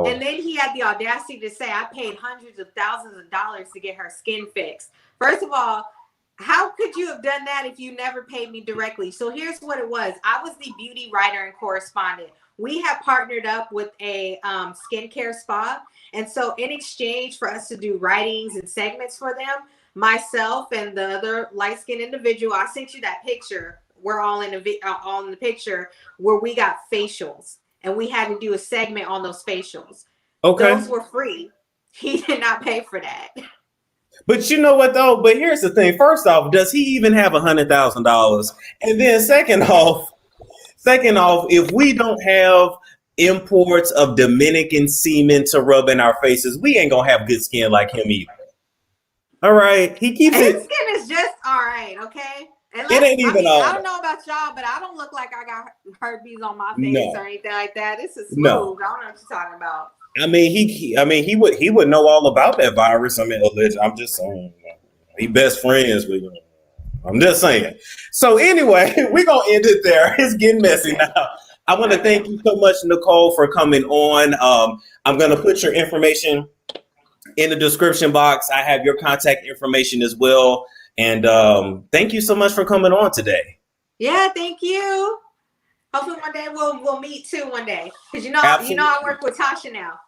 And then he had the audacity to say, I paid hundreds of thousands of dollars to get her skin fixed. First of all, how could you have done that if you never paid me directly? So here's what it was. I was the beauty writer and correspondent. We had partnered up with a skincare spa. And so in exchange for us to do writings and segments for them, myself and the other light-skinned individual, I sent you that picture. We're all in the picture where we got facials. And we had to do a segment on those facials. Okay. Those were free. He did not pay for that. But you know what though? But here's the thing. First off, does he even have $100,000? And then second off, if we don't have imports of Dominican semen to rub in our faces, we ain't gonna have good skin like him either. All right. His skin is just all right, okay? It ain't even I don't know about y'all, but I don't look like I got herpes on my face or anything like that. This is smooth. No. I don't know what you're talking about. He would know all about that virus. I'm just saying, he best friends with him. I'm just saying. So anyway, we're gonna end it there. It's getting messy now. I want to thank you so much, Nycole, for coming on. I'm gonna put your information in the description box. I have your contact information as well. And thank you so much for coming on today. Yeah, thank you. Hopefully one day we'll meet too one day. Because I work with Tasha now.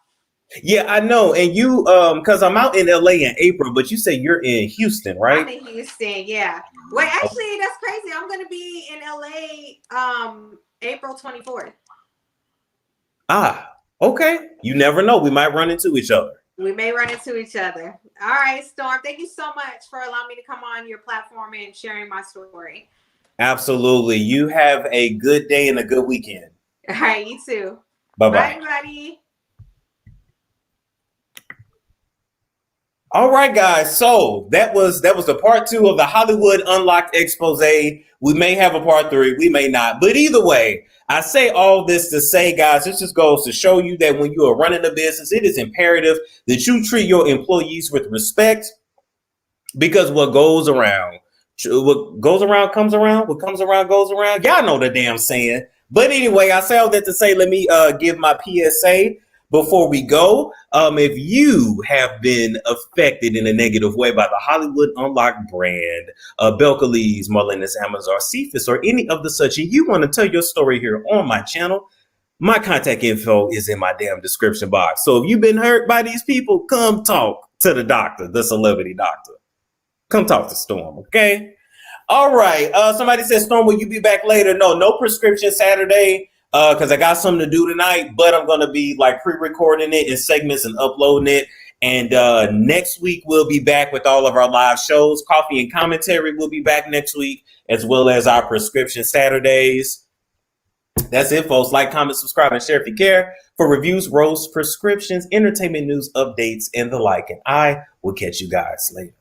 Yeah, I know. And you because I'm out in LA in April, but you say you're in Houston, right? I'm in Houston, yeah. Wait, actually that's crazy. I'm gonna be in LA April 24th. Ah, okay. You never know. We might run into each other. We may run into each other. All right, Storm. Thank you so much for allowing me to come on your platform and sharing my story. Absolutely. You have a good day and a good weekend. All right, you too. Bye-bye. Bye, everybody. All right, guys. So that was the part 2 of the Hollywood Unlocked expose. We may have a part 3. We may not. But either way, I say all this to say, guys, this just goes to show you that when you are running a business, it is imperative that you treat your employees with respect, because what goes around comes around. What comes around goes around. Y'all know the damn saying. But anyway, I say all that to say, let me give my PSA. Before we go, if you have been affected in a negative way by the Hollywood Unlocked brand, Belcalis, Marlenis, Amazon, Cephas, or any of the such, and you want to tell your story here on my channel, my contact info is in my damn description box. So if you've been hurt by these people, come talk to the doctor, the celebrity doctor. Come talk to Storm, okay? All right. Somebody said, Storm, will you be back later? No prescription Saturday because I got something to do tonight, but I'm going to be like pre-recording it in segments and uploading it. And next week, we'll be back with all of our live shows. Coffee and Commentary will be back next week, as well as our prescription Saturdays. That's it, folks. Like, comment, subscribe, and share if you care for reviews, roasts, prescriptions, entertainment news, updates, and the like. And I will catch you guys later.